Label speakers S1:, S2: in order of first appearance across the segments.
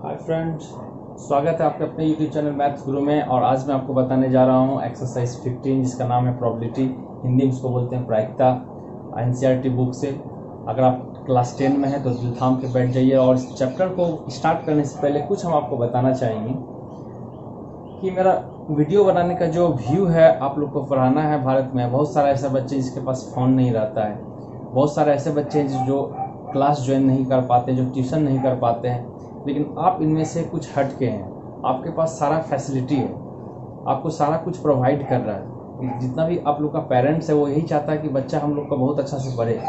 S1: Hi friends, स्वागत है आपके अपने यूट्यूब चैनल मैथ्स गुरु में। और आज मैं आपको बताने जा रहा हूँ एक्सरसाइज 15 जिसका नाम है प्रोबेबिलिटी। हिंदी में इसको बोलते हैं प्रायिकता। एनसीईआरटी बुक से अगर आप क्लास 10 में हैं तो दिल थाम के बैठ जाइए। और इस चैप्टर को स्टार्ट करने से पहले कुछ हम आपको बताना चाहेंगे कि मेरा वीडियो बनाने का जो व्यू है, आप लोग को पढ़ाना है। भारत में बहुत सारा ऐसा बच्चे जिसके पास फ़ोन नहीं रहता है, बहुत सारे ऐसे बच्चे हैं जो क्लास ज्वाइन नहीं कर पाते, जो ट्यूशन नहीं कर पाते हैं, लेकिन आप इनमें से कुछ हट के हैं। आपके पास सारा फैसिलिटी है, आपको सारा कुछ प्रोवाइड कर रहा है। जितना भी आप लोग का पेरेंट्स है वो यही चाहता है कि बच्चा हम लोग का बहुत अच्छा से पढ़े,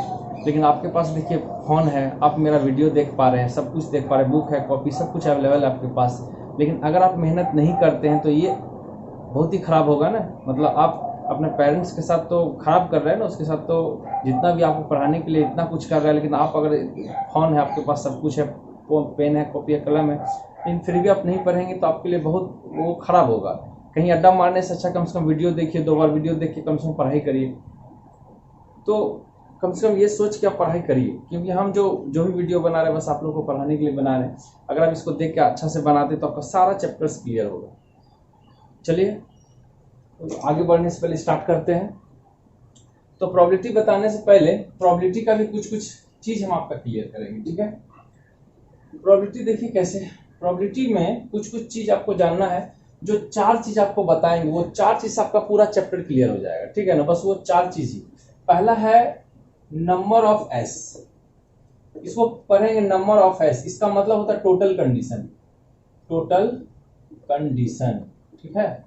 S1: लेकिन आपके पास देखिए फ़ोन है, आप मेरा वीडियो देख पा रहे हैं, सब कुछ देख पा रहे हैं, बुक है, कॉपी, सब कुछ अवेलेबल है आपके पास। लेकिन अगर आप मेहनत नहीं करते हैं तो ये बहुत ही ख़राब होगा ना। मतलब आप अपने पेरेंट्स के साथ तो ख़राब कर रहे हैं ना, उसके साथ तो जितना भी आपको पढ़ाने के लिए इतना कुछ कर रहा है, लेकिन आप अगर फ़ोन है, आपके पास सब कुछ है, पेन है, कॉपी है, कलम है, लेकिन फिर भी आप नहीं पढ़ेंगे तो आपके लिए बहुत वो ख़राब होगा। कहीं अड्डा मारने से अच्छा कम से कम वीडियो देखिए, 2 बार वीडियो देख के कम से कम पढ़ाई करिए। तो कम से कम ये सोच के आप पढ़ाई करिए, क्योंकि हम जो भी वीडियो बना रहे हैं बस आप लोगों को पढ़ाने के लिए बना रहे हैं। अगर आप इसको देख के अच्छा से बनाते तो आपका सारा चैप्टर्स क्लियर होगा। चलिए तो आगे बढ़ने से पहले स्टार्ट करते हैं। तो प्रोबेबिलिटी बताने से पहले प्रोबेबिलिटी का भी कुछ चीज़ हम आपका क्लियर करेंगे, ठीक है। प्रोबेबिलिटी देखिए कैसे। प्रोबेबिलिटी में कुछ चीज़ आपको जानना है। जो 4 चीज़ आपको बताएंगे वो 4 चीज़ आपका पूरा चैप्टर क्लियर हो जाएगा, ठीक है ना। बस वो 4 चीज़ ही। पहला है नंबर ऑफ एस। इसको पढ़ेंगे नंबर ऑफ एस। इसका मतलब होता है टोटल कंडीशन। टोटल कंडीशन, ठीक है।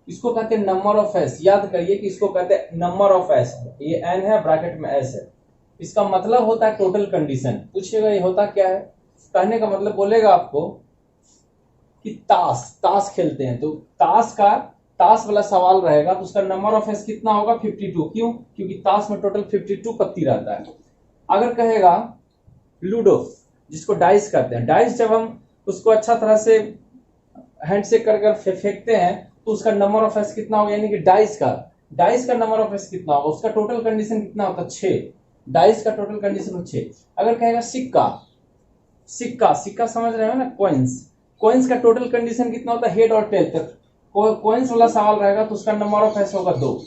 S1: इसको कहते हैं नंबर ऑफ एस। याद करिए कि इसको कहते हैं नंबर ऑफ एस। ये एन है, ब्रैकेट में एस है। इसका मतलब होता है टोटल कंडीशन। पूछिएगा ये होता क्या है। कहने का मतलब बोलेगा आपको कि ताश खेलते हैं, तो ताश वाला सवाल रहेगा तो उसका नंबर ऑफ एस कितना होगा, 52। क्यों? क्योंकि ताश में टोटल 52 पत्ती रहता है। अगर कहेगा लूडो, जिसको डाइस कहते हैं, डाइस जब हम उसको अच्छा तरह से हैंड से कर फेंकते हैं तो उसका नंबर ऑफ एस कितना होगा, यानी कि डाइस का नंबर ऑफ एस कितना होगा, उसका टोटल कंडीशन कितना होता है, 6। डाइस का टोटल कंडीशन हो 6। अगर कहेगा सिक्का समझ रहे हो ना, कॉइन्स का टोटल कंडीशन कितना होता है, हेड और टेल तक। कॉइन्स वाला सवाल रहेगा तो उसका नंबर ऑफ एस होगा 2।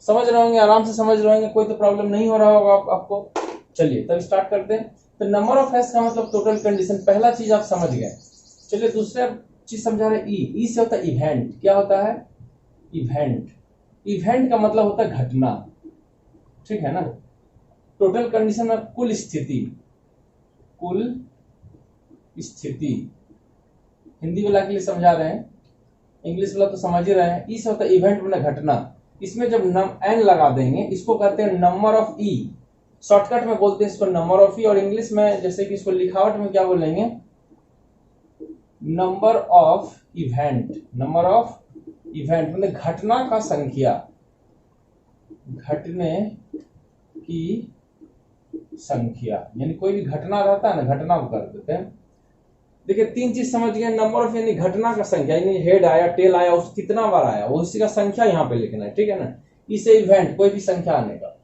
S1: समझ रहे होंगे, आराम से समझ रहे होंगे, कोई तो प्रॉब्लम नहीं हो रहा होगा आपको। चलिए तब स्टार्ट करते हैं। तो नंबर ऑफ एस का मतलब टोटल कंडीशन, पहला चीज आप समझ गए। चलिए दूसरा चीज समझा रहे। ई से होता है इवेंट। क्या होता है? इवेंट का मतलब होता है घटना, ठीक है ना। टोटल कंडीशन में कुल स्थिति। हिंदी वाला के लिए समझा रहे हैं, इंग्लिश वाला तो समझ ही रहे हैं। ई से होता है इवेंट मतलब घटना। इसमें जब एन लगा देंगे, इसको कहते हैं नंबर ऑफ ई। शॉर्टकट में बोलते हैं इसको नंबर ऑफ ई, और इंग्लिश में जैसे कि इसको लिखावट में क्या बोलेंगे, नंबर ऑफ इवेंट मतलब घटना का संख्या, घटने की संख्या। यानी कोई भी घटना रहता है ना, घटना को कर देते हैं। देखिए 3 चीज समझ गए। नंबर ऑफ यानी घटना का संख्या, यानी हेड आया, टेल आया, उस कितना बार आया वो उसी का संख्या यहाँ पे लिखना है, ठीक है ना। इसे इवेंट, कोई भी संख्या आने का।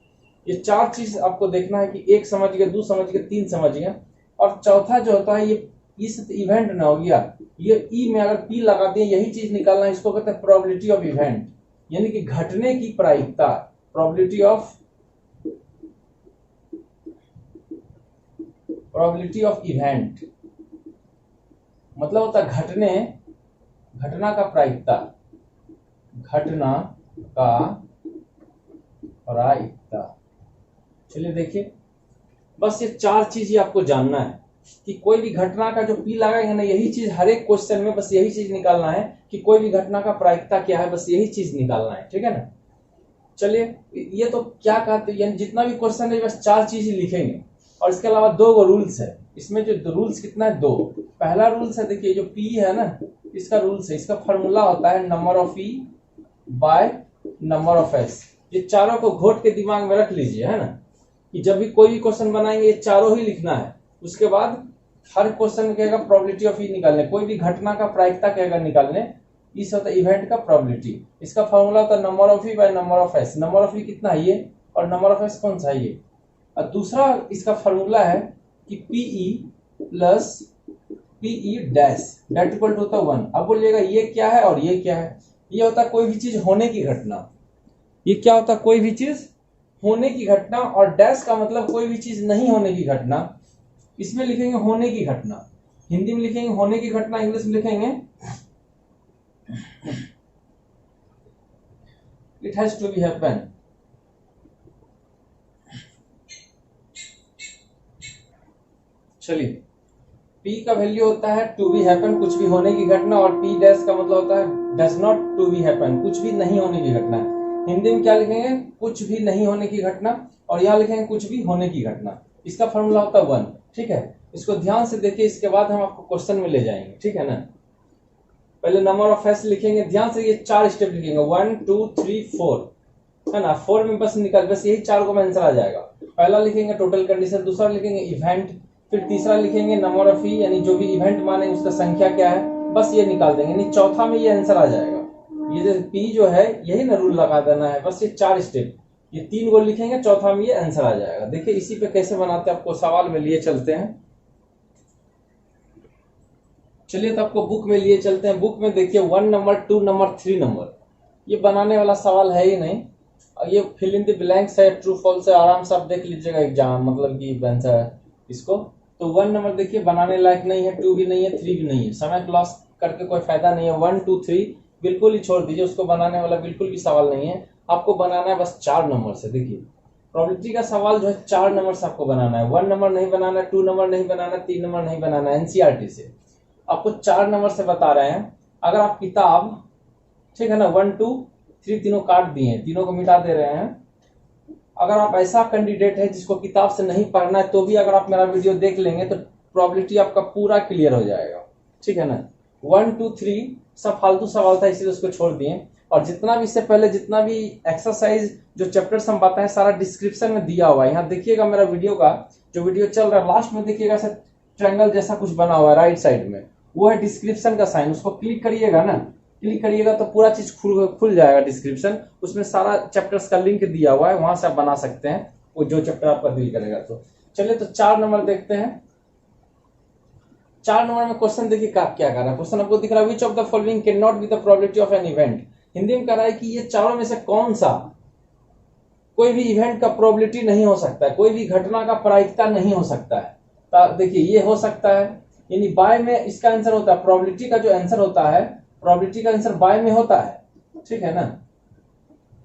S1: ये 4 चीज आपको देखना है कि 1 समझ गए, 2 समझ गए, 3 समझ गए। और चौथा जो होता है ये इस इवेंट ना हो गया, ये ई में अगर पी लगा दिए, यही चीज निकालना है। इसको कहते हैं प्रोबेबिलिटी ऑफ इवेंट, यानी कि घटने की प्रायिकता। प्रोबेबिलिटी ऑफ इवेंट मतलब होता है घटना का प्रायिकता। चलिए देखिए, बस ये 4 चीज ही आपको जानना है कि कोई भी घटना का जो पी लगाएंगे ना, यही चीज हर एक क्वेश्चन में बस यही चीज निकालना है कि कोई भी घटना का प्रायिकता क्या है, बस यही चीज निकालना है, ठीक है ना। चलिए ये तो क्या कहते हैं, यानी जितना भी क्वेश्चन है बस 4 चीज ही लिखेंगे। और इसके अलावा 2 रूल्स है इसमें। जो रूल्स कितना है, 2। पहला रूल्स है, देखिए जो पी है ना, इसका रूल्स है, इसका फॉर्मूला होता है number of E by number of S. ये चारों को घोट के दिमाग में रख लीजिए, है ना, कि जब भी कोई भी क्वेश्चन बनाएंगे ये चारों ही लिखना है। उसके बाद हर क्वेश्चन में कहेगा प्रोबेबिलिटी ऑफ ई निकालने, कोई भी घटना का प्रायिकता कहेगा निकालने। इस होता है इवेंट का प्रोबेबिलिटी। इसका फॉर्मूला होता है number of E by number of S. Number of E कितना है ये, और नंबर ऑफ एस कौन सा है ये। और दूसरा इसका फॉर्मूला है कि P E plus P E dash date equal to होता है 1। अब बोलिएगा ये क्या है और ये क्या है? ये होता है कोई भी चीज होने की घटना। ये क्या होता है? कोई भी चीज होने की घटना। और डैश का मतलब कोई भी चीज नहीं होने की घटना। इसमें लिखेंगे होने की घटना, हिंदी में लिखेंगे होने की घटना, इंग्लिश में लिखेंगे it has to be happen. चलिए, P का वैल्यू होता है टू बी हैपन, कुछ भी होने की घटना, और P डैश का मतलब होता है does not to be happen, कुछ भी नहीं होने की घटना। हिंदी में क्या लिखेंगे? कुछ भी नहीं होने की घटना, और यहाँ लिखेंगे कुछ भी होने की घटना। इसका फॉर्मूला होता है 1। ठीक है, इसको ध्यान से देखिए, इसके बाद हम आपको क्वेश्चन में ले जाएंगे। ठीक है ना? पहले नंबर ऑफ फेस लिखेंगे, ध्यान से ये 4 स्टेप लिखेंगे, 1 2 3 4 है ना। 4 में बस यही 4 को में आंसर आ जाएगा। पहला लिखेंगे टोटल कंडीशन, दूसरा लिखेंगे इवेंट, फिर तीसरा लिखेंगे नंबर ऑफ ई, यानी जो भी इवेंट माने उसका संख्या क्या है, बस ये निकाल देंगे, यानी चौथा में ये आंसर आ जाएगा। ये जो पी जो है यही ना रूल लगा देना है, बस ये 4 स्टेप, ये 3 को लिखेंगे, चौथा में ये आंसर आ जाएगा। देखिए इसी पे कैसे बनाते हैं, आपको सवाल में लिए चलते हैं। चलिए तो आपको बुक में लिए चलते हैं। बुक में देखिए 1 नंबर 2 नंबर 3 नंबर, ये बनाने वाला सवाल है ही नहीं, और ये फिल इन द ब्लैंक्स है, ट्रू फॉल्स है, आराम से आप देख लीजिएगा एग्जाम, मतलब कि आंसर है इसको। तो 1 नंबर देखिए बनाने लायक नहीं है, 2 भी नहीं है, 3 भी नहीं है, समय लॉस करके कोई फायदा नहीं है। 1 2 3 बिल्कुल ही छोड़ दीजिए, उसको बनाने वाला बिल्कुल भी सवाल नहीं है। आपको बनाना है बस 4 नंबर से। देखिए प्रोबेबिलिटी का सवाल जो है 4 नंबर से आपको बनाना है। 1 नंबर नहीं बनाना है, 2 नंबर नहीं बनाना है, 3 नंबर नहीं बनाना है। एनसीईआरटी से आपको 4 नंबर से बता रहे हैं। अगर आप किताब, ठीक है ना, 1 2 3 तीनों काट दिए हैं, तीनों को मिटा दे रहे हैं। अगर आप ऐसा कैंडिडेट है जिसको किताब से नहीं पढ़ना है, तो भी अगर आप मेरा वीडियो देख लेंगे तो प्रोबेबिलिटी आपका पूरा क्लियर हो जाएगा। ठीक है ना? 1 2 3 सब फालतू सवाल था, इसीलिए उसको छोड़ दिए। और जितना भी इससे पहले जितना भी एक्सरसाइज जो चैप्टर्स हम बताएं, सारा डिस्क्रिप्शन में दिया हुआ है। यहाँ देखिएगा मेरा वीडियो का जो वीडियो चल रहा है, लास्ट में देखिएगा सर ट्रायंगल जैसा कुछ बना हुआ है राइट साइड में, वो है डिस्क्रिप्शन का साइन। उसको क्लिक करिएगा ना, क्लिक करिएगा तो पूरा चीज खुल जाएगा डिस्क्रिप्शन। उसमें सारा चैप्टर्स का लिंक दिया हुआ है, वहां से आप बना सकते हैं वो जो चैप्टर आपका दिल करेगा। तो चलिए तो 4 नंबर देखते हैं। 4 नंबर में क्वेश्चन देखिए क्या कर रहा है। क्वेश्चन आपको दिख रहा है, which of the following can not be the probability of an event. Hindi में कह रहा है कि ये चारों में से कौन सा कोई भी इवेंट का प्रोबेबिलिटी नहीं हो सकता है, कोई भी घटना का प्रायिकता नहीं हो सकता है। तो देखिए ये हो सकता है, यानी बाय में इसका आंसर होता है। प्रोबेबिलिटी का जो आंसर होता है, प्रोबेबिलिटी का आंसर बाय में होता है। ठीक है ना?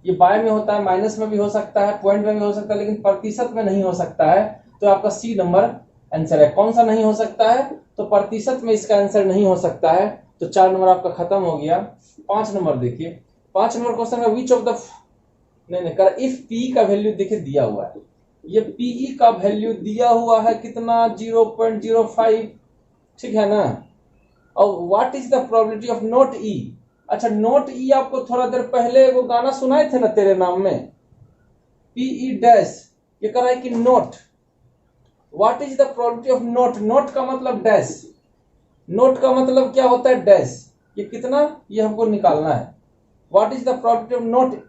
S1: ये बाय में होता है, माइनस में भी हो सकता है, पॉइंट में भी हो सकता है, लेकिन प्रतिशत में नहीं हो सकता है। तो आपका सी नंबर आंसर है। कौन सा नहीं हो सकता है? तो प्रतिशत में इसका आंसर नहीं हो सकता है। तो 4 नंबर आपका खत्म हो गया। 5 नंबर देखिए, 5 नंबर क्वेश्चन में विच ऑफ द नहीं कर, इफ पी का वैल्यू देखिए दिया हुआ है, ये पीई का वैल्यू दिया हुआ है कितना, 0.05। ठीक है ना? और what is the probability of not E. अच्छा, नोट ई आपको थोड़ा देर पहले वो गाना सुनाए थे ना तेरे नाम में, पीई डैश, ये कह रहा है कि note. What is the probability of not. Note का मतलब डैश, नोट का मतलब क्या होता है डैश। ये कितना, ये हमको निकालना है। What is the probability of not,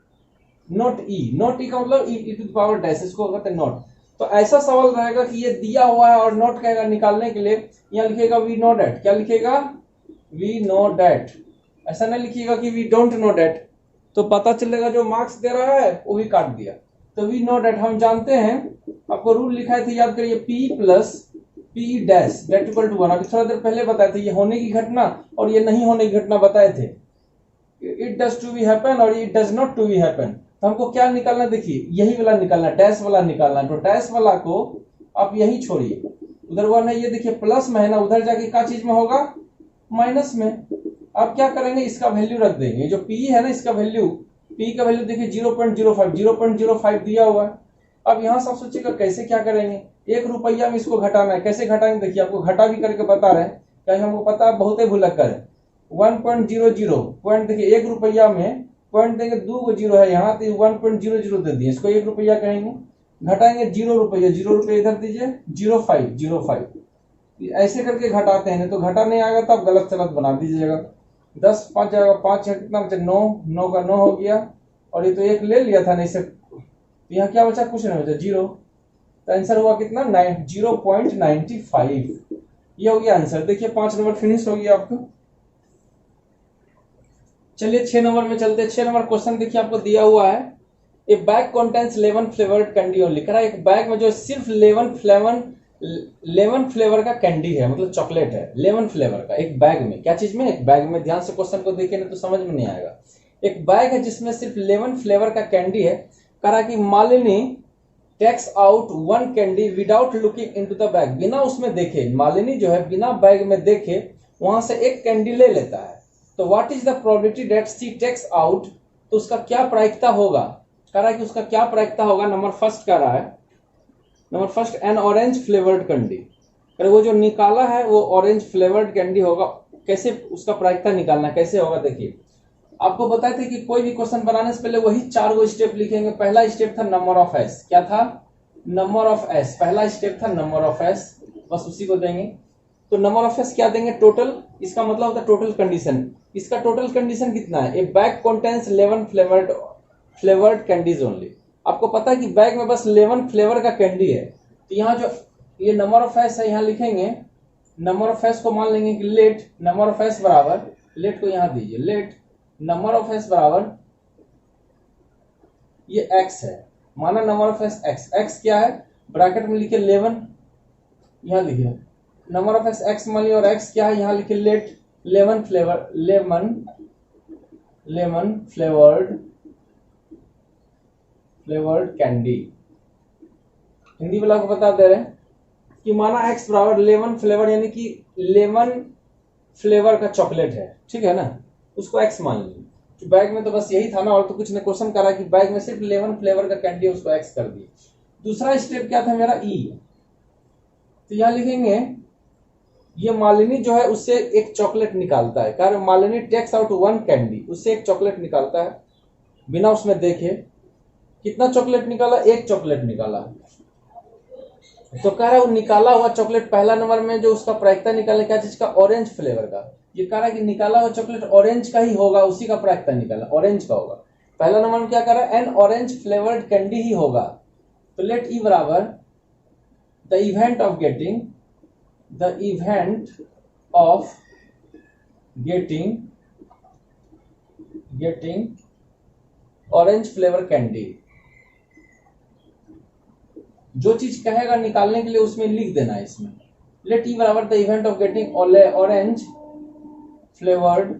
S1: not E. Not E का मतलब E to the power dash, इसको कहते हैं नोट। तो ऐसा सवाल रहेगा कि ये दिया हुआ है और नोट कहेगा निकालने के लिए, यहाँ लिखेगा वी नो डैट। क्या लिखेगा? We know that. ऐसा नहीं लिखिएगा कि वी डोंट नो डैट, तो पता चलेगा जो मार्क्स दे रहा है वो भी काट दिया। तो वी नो डैट हम जानते हैं, आपको रूल लिखा थे याद करिए, P plus P dash date equal to 1। अभी थोड़ा देर पहले बताए थे, ये होने की घटना और ये नहीं होने की घटना बताए थे। It does to be happen और it does not to be happen. तो हमको क्या निकालना, देखिए यही वाला निकालना, डैश वाला निकालना। तो डैश वाला को आप यही छोड़िए, उधर 1 है, ये देखिए प्लस में है ना, उधर जाके क्या चीज में होगा, माइनस में। आप क्या करेंगे, इसका वैल्यू रख देंगे, जो पी है ना इसका वैल्यू, पी का वैल्यू देखिए 0.05 दिया हुआ है। अब यहां से आप सोचिएगा कैसे क्या करेंगे, 1 रुपया में इसको घटाना है। कैसे घटाएंगे, देखिए आपको घटा भी करके बता रहे हैं, क्या हमको पता है बहुत ही भुलक्कर है। 1.00 पॉइंट देखिए 1 रुपया में पॉइंट देंगे, 2 को 0 है यहाँ, तो 1.00 दे दिए, इसको 1 रुपया कहेंगे। घटाएंगे 0 रुपया, 0 रुपया इधर दीजिए, 0.05 ऐसे करके घटाते हैं। तो घटा नहीं आएगा तो आप गलत सलत बना दीजिएगा। 10 5 जाएगा, 5 कितना बचा, 9, 9 का 9 हो गया, और ये तो 1 ले लिया था नहीं से, तो यहाँ क्या बचा, कुछ नहीं बचा, 0। तो आंसर हुआ कितना, 0.95। ये हो गया आंसर। देखिए 5 नंबर फिनिश हो गया आपका। चलिए 6 नंबर में चलते हैं। 6 नंबर क्वेश्चन देखिए आपको दिया हुआ है, ए bag contents 11 flavoured candy only. कह रहा है एक बैग में जो सिर्फ 11 फ्लेवर का कैंडी है, मतलब चॉकलेट है 11 फ्लेवर का एक बैग में। क्या चीज में? एक बैग में। ध्यान से क्वेश्चन को देखें तो समझ में नहीं आएगा। एक बैग है जिसमें सिर्फ 11 फ्लेवर का कैंडी है। कह रहा है कि Malini takes out 1 candy without looking into the bag. बिना उसमें देखे, मालिनी जो है बिना बैग में देखे वहां से एक कैंडी ले लेता है। तो what is the probability that she takes out, तो उसका क्या प्रायिकता होगा? कह रहा है कि उसका क्या प्रायिकता होगा। नंबर फर्स्ट कह रहा है, number first N orange flavoured candy. वो जो निकाला है वो ऑरेंज फ्लेवर्ड कैंडी होगा। कैसे उसका प्रायिकता निकालना, कैसे होगा? देखिए आपको बताए थे कि कोई भी क्वेश्चन बनाने से पहले वही 4 गो स्टेप लिखेंगे। पहला स्टेप था नंबर ऑफ एस। क्या था? Number of S. पहला स्टेप था नंबर ऑफ एस, बस उसी को देंगे। तो नंबर ऑफ एस क्या देंगे? टोटल। इसका मतलब होता है टोटल कंडीशन। इसका टोटल कंडीशन कितना है? ए bag contains 11 flavoured candies only. आपको पता है कि बैग में बस 11 फ्लेवर का कैंडी है। तो यहाँ जो ये नंबर ऑफ एस है यहाँ लिखेंगे, नंबर ऑफ एस को मान लेंगे कि लेट नंबर ऑफ एस बराबर, लेट को यहाँ दीजिए, लेट नंबर ऑफ एस बराबर ये एक्स है। माना number of S x. X क्या है? ब्रैकेट में लिखे 11, यहाँ लिखे नंबर ऑफ एस एक्स मान लिया। और एक्स क्या है? यहाँ लिखे लेट 11 फ्लेवर्ड कैंडी। हिंदी वाला को बता दे रहे हैं कि माना x बराबर 11 फ्लेवर, यानी कि 11 फ्लेवर का चॉकलेट है, ठीक है ना, उसको x मान लीजिए। तो बैग में तो बस यही था ना, और तो कुछ ने क्वेश्चन करा कि बैग में सिर्फ 11 फ्लेवर का कैंडी है, उसको x कर दिए। दूसरा स्टेप क्या था मेरा? ई। तो यहां लिखेंगे ये मालिनी जो है उससे एक चॉकलेट निकालता है। कारण मालिनी टेक्स आउट 1 कैंडी, उससे एक चॉकलेट निकालता है बिना उसमें देखे। कितना चॉकलेट निकाला? एक चॉकलेट निकाला। तो कह रहा है वो निकाला हुआ चॉकलेट पहला नंबर में जो उसका प्रायिकता निकाले, क्या चीज का? ऑरेंज फ्लेवर का। ये कह रहा है कि निकाला हुआ चॉकलेट ऑरेंज का ही होगा, उसी का प्रायिकता निकाला, ऑरेंज का होगा। पहला नंबर में क्या कर रहा है? एन ऑरेंज फ्लेवर्ड कैंडी ही होगा। तो लेट ई बराबर the event of getting orange flavour candy. जो चीज कहेगा निकालने के लिए उसमें लिख देना है इसमें। लेट ई बराबर the event of getting orange flavoured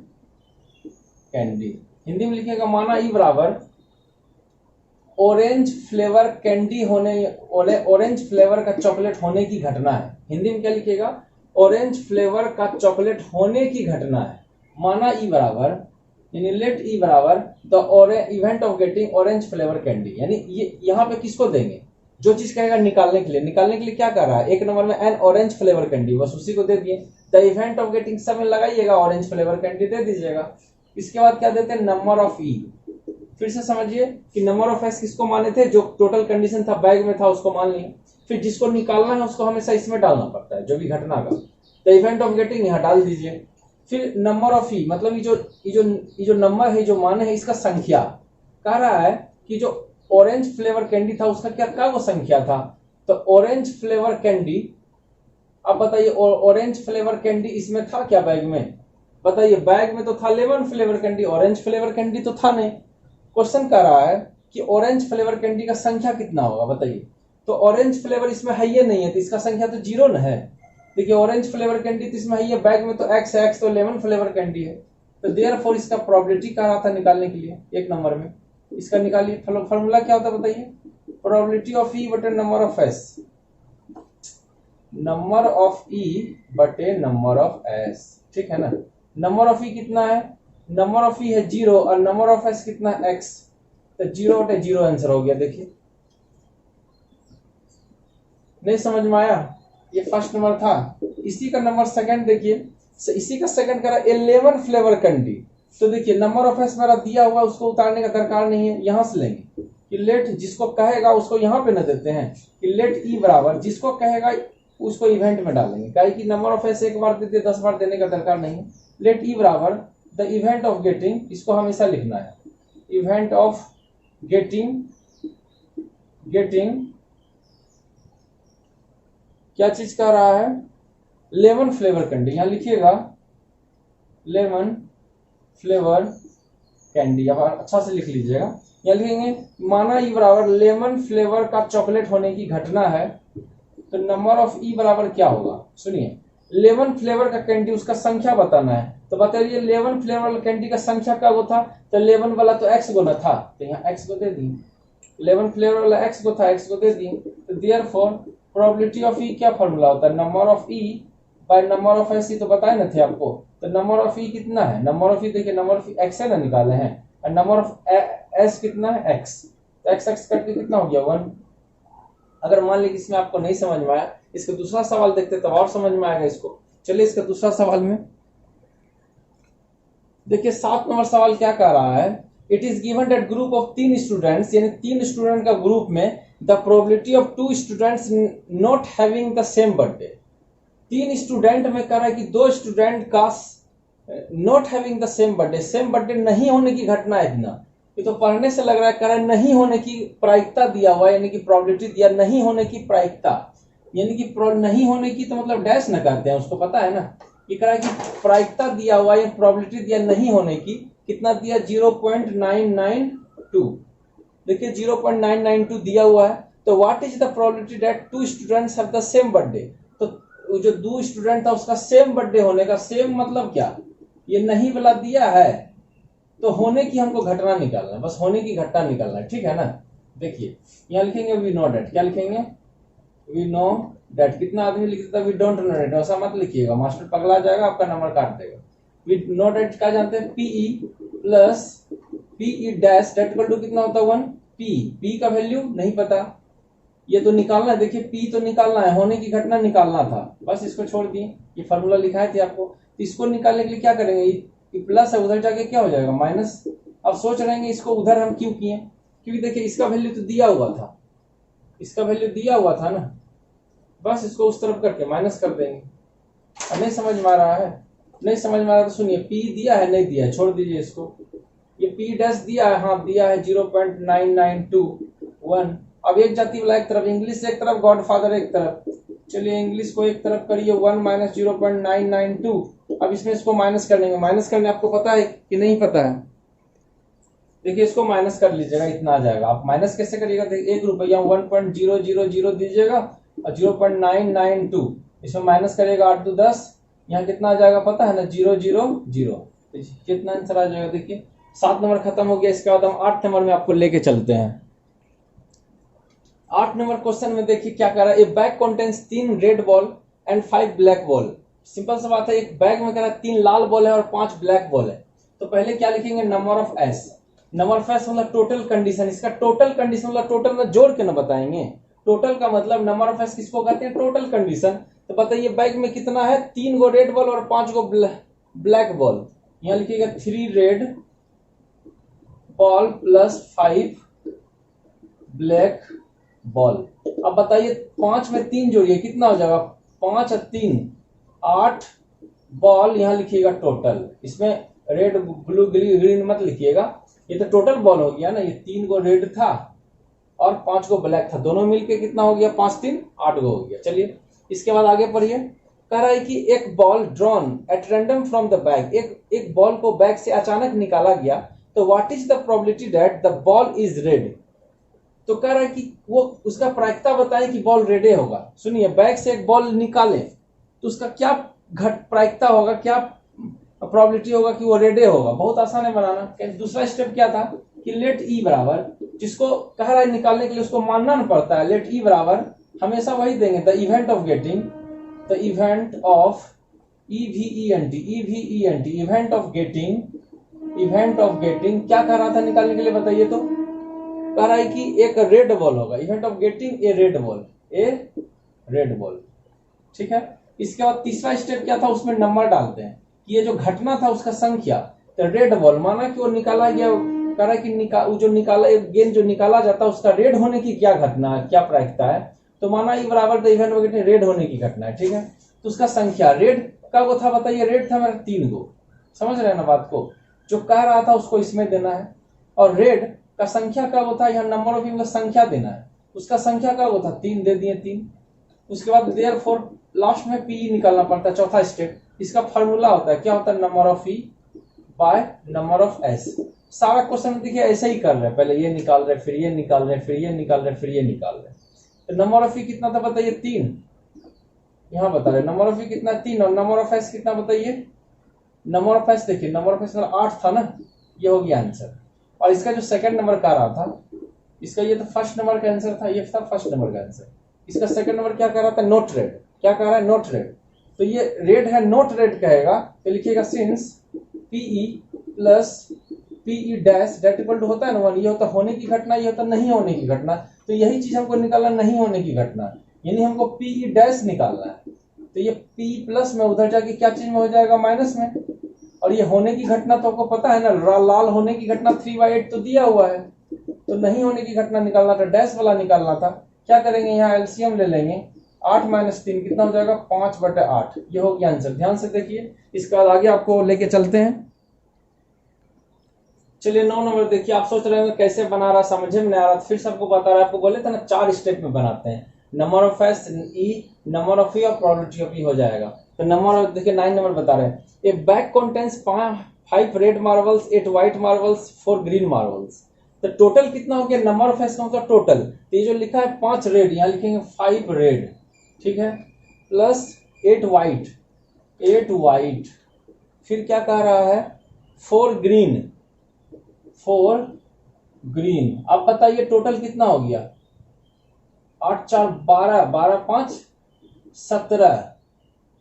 S1: candy. Hindi में लिखिएगा माना ई बराबर ऑरेंज फ्लेवर कैंडी होने, ऑरेंज फ्लेवर का चॉकलेट होने की घटना है। हिंदी में क्या लिखिएगा? ऑरेंज फ्लेवर का चॉकलेट होने की घटना है। माना ई बराबर, यानी लेट ई बराबर the event of getting orange flavour candy. यानी ये यहाँ पे किसको देंगे? जो चीज कहेगा निकालने के लिए। निकालने के लिए क्या कर रहा है? एक नंबर में एन ऑरेंज फ्लेवर कैंडी, बस उसी को दे दिए। द इवेंट ऑफ गेटिंग सब में लगाइएगा, ऑरेंज फ्लेवर कैंडी दे दीजिएगा। इसके बाद क्या देते हैं? नंबर ऑफ ई। फिर से समझिए कि नंबर ऑफ एस किसको माने थे? जो टोटल कंडीशन था बैग में था उसको मान लिए। फिर जिसको निकालना है उसको हमेशा इसमें डालना पड़ता है, जो भी घटना का। द इवेंट ऑफ गेटिंग यहाँ डाल दीजिए। फिर नंबर ऑफ ई, मतलब ये जो नंबर है, जो मान है, इसका संख्या। कह रहा है कि जो ऑरेंज फ्लेवर कैंडी था उसका क्या वो संख्या था? तो ऑरेंज फ्लेवर कैंडी, अब बताइए ऑरेंज फ्लेवर कैंडी इसमें था क्या बैग में? बताइए, बैग में तो था 11 flavour candy, orange flavour candy तो था नहीं। क्वेश्चन कर रहा है कि ऑरेंज फ्लेवर कैंडी का संख्या कितना होगा, बताइए। तो ऑरेंज फ्लेवर इसमें है ये नहीं है, तो इसका संख्या तो 0 न है। देखिए ऑरेंज फ्लेवर कैंडी तो इसमें है ये, बैग में तो x है, x तो 11 फ्लेवर कैंडी है। तो देयरफॉर इसका प्रोबेबिलिटी कह रहा था निकालने के लिए एक नंबर में। इसका निकालिए। फॉर्मूला क्या होता है बताइए? प्रोबेबिलिटी ऑफ ई बटे number of S. Number of E बटे नंबर ऑफ एस, ठीक है ना। नंबर ऑफ ई कितना है? नंबर ऑफ ई है 0 और नंबर ऑफ एस कितना है? x। तो 0 बटे 0 आंसर हो गया। देखिए, नहीं समझ में आया? ये फर्स्ट नंबर था। इसी का नंबर सेकंड देखिए, इसी का सेकंड करा 11 फ्लेवर कैंडी। तो देखिए नंबर ऑफ एस मेरा दिया हुआ, उसको उतारने का दरकार नहीं है, यहां से लेंगे कि लेट जिसको कहेगा उसको यहां पे न देते हैं कि लेट ई बराबर जिसको कहेगा उसको इवेंट में डालेंगे। कहे कि नंबर ऑफ एस एक बार देते 10 बार देने का दरकार नहीं है। लेट ई बराबर द इवेंट ऑफ गेटिंग, इसको हमेशा लिखना है, इवेंट ऑफ गेटिंग क्या चीज कर रहा है? लेमन फ्लेवर कैंडी, यहां लिखिएगा लेमन फ्लेवर कैंडी, अब अच्छा से लिख लीजिएगा। यहां लिखेंगे माना ई बराबर लेमन फ्लेवर का चॉकलेट होने की घटना है, तो नंबर ऑफ ई बराबर क्या होगा। सुनिए, लेमन फ्लेवर का कैंडी उसका संख्या बताना है, तो बताइए लेमन फ्लेवर कैंडी का संख्या क्या वो था, तो लेमन वाला तो एक्स गुना था, तो यहाँ एक्स को दे दी, लेमन फ्लेवर वाला एक्स को था, एक्स को दे दी, तो देयरफॉर प्रोबेबिलिटी ऑफ ई क्या फॉर्मूला होता है, number of E by number of S, तो बताए ना थे आपको, तो नंबर ऑफ ई कितना है, नंबर ऑफ ई देखिए नंबर ऑफ एक्स है ना निकाले हैं, और नंबर ऑफ एस कितना है एक्स, तो एक्स एक्स करके कितना हो गया 1। अगर मान लीजिए इसमें आपको नहीं समझ में आया, इसका दूसरा सवाल देखते तब और समझ में आएगा इसको। चलिए इसका दूसरा सवाल में देखिए 7 नंबर सवाल क्या कह रहा है, it is given that group of 3 students, यानी 3 स्टूडेंट का ग्रुप में the probability of 2 students not having the same birthday, 3 student में कह रहा है कि 2 स्टूडेंट का not having the same birthday नहीं होने की घटना है इतना, ये तो पढ़ने से लग रहा है, कह रहा है नहीं होने की प्रायिकता दिया हुआ, यानी कि प्रोबेबिलिटी दिया नहीं होने की प्रायिकता, यानी कि नहीं होने की तो मतलब डैश न कहते हैं उसको, पता है ना, ये कह रहा है कि प्रायिकता दिया हुआ या प्रोबेबिलिटी दिया नहीं होने की, कितना दिया 0.992, देखिए 0.992 दिया हुआ है, तो what is the probability that 2 students have the same birthday, तो जो 2 स्टूडेंट था उसका सेम बर्थडे होने का, सेम मतलब क्या, ये नहीं वाला दिया है तो होने की हमको घटना निकालना है, बस होने की घटना निकालना है, ठीक है ना। देखिए यहाँ लिखेंगे वी नो डेट, क्या लिखेंगे वी नो डेट, कितना आदमी लिखता था वी डोंट नो डेट, ऐसा मत लिखिएगा, मास्टर पगला जाएगा, आपका नंबर काट देगा। वी नो डेट क्या जानते हैं, P E plus P E dash date equal to कितना होता है 1, पी का वैल्यू नहीं पता, ये तो निकालना है, देखिए पी तो निकालना है, होने की घटना निकालना था, बस इसको छोड़ दिए, ये फॉर्मूला लिखाए थे आपको, इसको निकालने के लिए क्या करेंगे, प्लस है उधर जाके क्या हो जाएगा माइनस। अब सोच रहे हैं इसको उधर हम क्यों किए, क्योंकि देखिए इसका वैल्यू तो दिया हुआ था, इसका वैल्यू दिया हुआ था ना, बस इसको उस तरफ करके माइनस कर देंगे। अब नहीं समझ में आ रहा है, नहीं समझ में आ रहा तो सुनिए, पी दिया है नहीं दिया है छोड़ दीजिए इसको, ये पी डैश दिया है, हाँ दिया है 0.9921। अब एक जाति वाला एक तरफ, इंग्लिश एक तरफ, गॉडफादर एक तरफ, चलिए इंग्लिश को एक तरफ करिए 1 माइनस 0.992, अब इसमें इसको माइनस कर लेंगे, माइनस करने आपको पता है कि नहीं पता है, देखिए इसको माइनस कर लीजिएगा, इतना आ जाएगा, आप माइनस कैसे करिएगा, देखिए 1 रुपया 1.000 दीजिएगा और 0.992 इसमें माइनस करिएगा 8 2 10, यहाँ कितना आ जाएगा पता है ना 000, कितना आंसर आ जाएगा, देखिए 7 नंबर खत्म हो गया। इसके बाद हम 8 नंबर में आपको लेके चलते हैं। 8 नंबर क्वेश्चन में देखिए क्या कर रहा है, ए bag contains 3 red ball and 5 black ball, simple सा बात है, एक बैग में कह रहा है 3 लाल बॉल है और 5 ब्लैक बॉल है, तो पहले क्या लिखेंगे number of S, number of S मतलब टोटल कंडीशन, इसका टोटल कंडीशन मतलब टोटल में जोड़ के ना बताएंगे, टोटल का मतलब नंबर ऑफ एस किसको कहते हैं, टोटल कंडीशन। तो बताइए बैग में कितना है, 3 गो रेड बॉल और 5 गो ब्लैक बॉल, यहाँ लिखिएगा 3 red ball plus 5 black ball. अब बताइए 5 में 3 जोड़िए कितना हो जाएगा, 5 और 3 8 बॉल, यहाँ लिखिएगा टोटल, इसमें रेड ब्लू ग्रीन मत लिखिएगा, ये तो टोटल बॉल हो गया ना, ये 3 गो रेड था और 5 गो ब्लैक था, दोनों मिलके कितना हो गया 5 3 8 गो हो गया। चलिए इसके बाद आगे पढ़िए, कह रहा है कि एक ball drawn at random from the bag, एक बॉल को बैग से अचानक निकाला गया, तो what is the probability that the ball is red, तो कह रहा है कि वो उसका प्रायिकता बताएं कि बॉल रेडे होगा। सुनिए बैग से एक बॉल निकाले तो उसका क्या प्रायिकता होगा, क्या प्रोबेबिलिटी होगा कि वो रेडे होगा, बहुत आसान है बनाना। दूसरा स्टेप क्या था कि लेट ई बराबर, जिसको कह रहा है निकालने के लिए उसको मानना न पड़ता है, लेट ई बराबर हमेशा वही देंगे, the event of getting, the event of event of getting क्या कह रहा था निकालने के लिए बताइए, तो कह रहा है कि एक रेड बॉल होगा, event of getting A red ball, ठीक है। इसके बाद तीसरा स्टेप क्या था, उसमें नंबर डालते हैं कि ये जो घटना था उसका संख्या, तो रेड बॉल माना कि वो निकाला गया, कह रहा है कि जो निकाला गेंद जो निकाला जाता है उसका रेड होने की क्या घटना है, क्या प्रायिकता है, तो माना ई बराबर the event of getting red होने की घटना है, ठीक है। तो उसका संख्या रेड का वो था, बताइए रेड था मेरा 3 गो, समझ रहे हैं ना बात को, जो कह रहा था उसको इसमें देना है, और रेड का संख्या का वो था, यहाँ नंबर ऑफ का संख्या देना है, उसका संख्या का वो था 3 दे दिए 3। उसके बाद देयरफॉर लास्ट में पी निकालना पड़ता है, चौथा स्टेप। इसका फॉर्मूला होता है, क्या होता है, number of E by number of S. सारा क्वेश्चन देखिए ऐसे ही कर रहे हैं, पहले ये निकाल रहे, फिर ये निकाल रहे, फिर ये निकाल रहे, फिर ये निकाल रहे। तो नंबर ऑफ ई कितना था बताइए, 3। यहाँ बता रहे नंबर ऑफ ई कितना, 3, और नंबर ऑफ एस कितना बताइए। नंबर ऑफ एस देखिए, नंबर ऑफ एस 8 था ना, ये हो गया आंसर। और इसका जो सेकंड नंबर का रहा था, इसका ये तो फर्स्ट नंबर का आंसर था, ये था फर्स्ट नंबर का आंसर। इसका सेकंड नंबर क्या कह रहा था, नोट रेड। क्या कह रहा है, नोट रेड। तो ये रेड है, नोट रेड कहेगा तो लिखिएगा since P E plus P E dash date equal to होता है ना 1। ये होता होने की घटना, ये होता नहीं होने की घटना। तो यही चीज हमको निकालना, नहीं होने की घटना, यानी हमको पीई डैश निकालना है। तो ये पी प्लस में उधर जाके क्या चीज में हो जाएगा, माइनस में। और ये होने की घटना तो आपको पता है ना, लाल होने की घटना 3/8 तो दिया हुआ है। तो नहीं होने की घटना निकालना था, डैश वाला निकालना था। क्या करेंगे, यहाँ एलसीएम ले लेंगे, 8 - 3 कितना हो जाएगा, 5/8। ये हो गया आंसर। ध्यान से देखिए, इसके बाद आगे आपको लेके चलते हैं। चलिए 9 नंबर देखिए। आप सोच रहे हैं कैसे बना रहा, समझ में नहीं आ रहा, फिर सबको बता रहा है। आपको बोले थे ना 4 स्टेप में बनाते हैं, number of S E, number of E और प्रोबेबिलिटी ऑफ ई हो जाएगा। तो नंबर देखिए 9 नंबर बता रहे हैं, ए bag contains 5 red marbles, 8 white marbles, 4 green marbles. तो टोटल कितना हो गया, नंबर ऑफ एस का मतलब टोटल। तो ये जो लिखा है 5 रेड, यहाँ लिखेंगे 5 रेड, ठीक है, प्लस 8 व्हाइट, 8 व्हाइट, फिर क्या कह रहा है, 4 ग्रीन, 4 ग्रीन। अब बताइए टोटल कितना हो गया, 8 - 4 = 12, 12 - 5 = 17,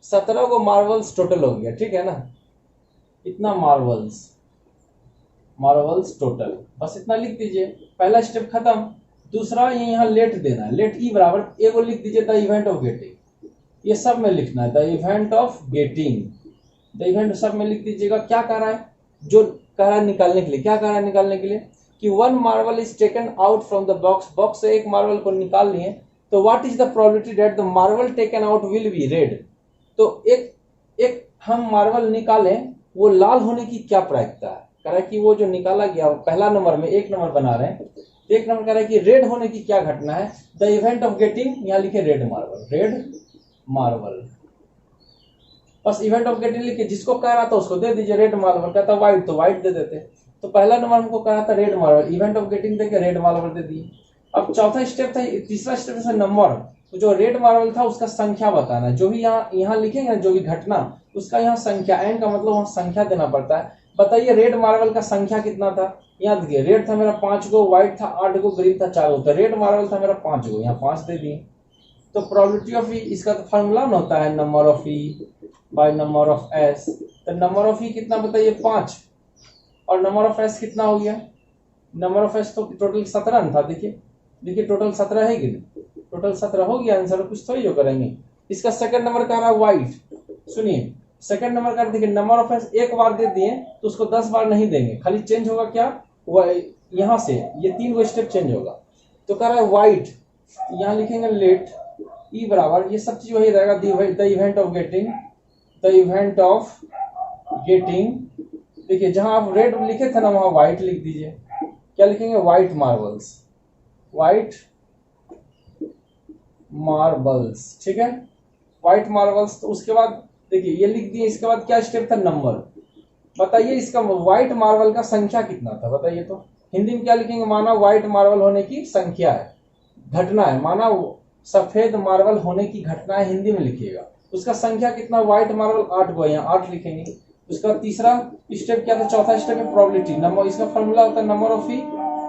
S1: 17 को मार्बल्स टोटल हो गया, ठीक है ना। इतना मार्बल्स टोटल, बस इतना लिख दीजिए। पहला स्टेप खत्म। दूसरा ये यहाँ लेट देना है, लेट ई बराबर ए को लिख दीजिए, द इवेंट ऑफ गेटिंग। ये सब में लिखना है, the event of getting, the event सब में लिख दीजिएगा। क्या कह रहा है, जो कह रहा है निकालने के लिए, क्या कह रहा है निकालने के लिए, कि 1 marble is taken out from the box, box से एक मार्बल को निकाल लिए, तो what is the probability that the marble taken out will be red. तो एक हम मार्बल निकालें, वो लाल होने की क्या प्रायिकता है। कह रहा है कि वो जो निकाला गया पहला नंबर में, 1 नंबर बना रहे हैं, 1 नंबर कह रहा है कि रेड होने की क्या घटना है, द इवेंट ऑफ गेटिंग, यहाँ लिखे रेड मार्बल, रेड मार्बल। बस इवेंट ऑफ गेटिंग लिखे, जिसको कह रहा था उसको दे दीजिए रेड मार्बल, कहता व्हाइट तो व्हाइट दे देते। तो पहला नंबर हमको कहा था red marble, event of getting देके रेड मार्बल दे दिए। अब चौथा स्टेप था, तीसरा स्टेप था नंबर। तो जो रेड मार्बल था उसका संख्या बताना, जो भी यहाँ लिखेंगे जो भी घटना, उसका यहाँ संख्या, एन का मतलब वहाँ संख्या देना पड़ता है। बताइए रेड मार्बल का संख्या कितना था, यहाँ देखिए रेड था मेरा 5 गो, व्हाइट था 8 गो, ग्रीन था 4 गो, तो रेड मार्बल था मेरा 5 गो, यहाँ 5 दे दिए। तो प्रोबेबिलिटी ऑफ ई, इसका तो फॉर्मूला न होता है number of E by number of S. तो नंबर ऑफ ई कितना बताइए, 5, और नंबर ऑफ एस कितना हो गया, नंबर ऑफ एस तो टोटल 17 था। देखिए टोटल 17 है कि नहीं, टोटल 17 हो गया आंसर, कुछ थोड़ी जो करेंगे। इसका सेकंड नंबर का रहा व्हाइट, सुनिए सेकंड नंबर का देखिए, नंबर ऑफ एस एक बार दे दिए तो उसको 10 बार नहीं देंगे, खाली चेंज होगा क्या, यहाँ से ये 3 गो स्टेप चेंज होगा। तो कह रहा है व्हाइट, यहाँ लिखेंगे लेट ई बराबर, ये सब चीज वही रहेगा, the event of getting, the event of getting. देखिए जहां आप रेड लिखे थे ना, वहां व्हाइट लिख दीजिए। क्या लिखेंगे, व्हाइट मार्बल्स, व्हाइट मार्बल्स, ठीक है, व्हाइट मार्बल्स। तो उसके बाद देखिए ये लिख दिए, इसके बाद क्या स्टेप था, नंबर। बताइए इसका व्हाइट मार्बल का संख्या कितना था, बताइए। तो हिंदी में क्या लिखेंगे, माना व्हाइट मार्बल होने की संख्या है, घटना है, माना सफेद मार्बल होने की घटना है, हिंदी में लिखिएगा। उसका संख्या कितना, व्हाइट मार्बल 8 गो, यहाँ 8 लिखेंगे। उसका तीसरा स्टेप क्या था, चौथा स्टेप है प्रोबेबिलिटी, नंबर, इसका फॉर्मूला होता है number of E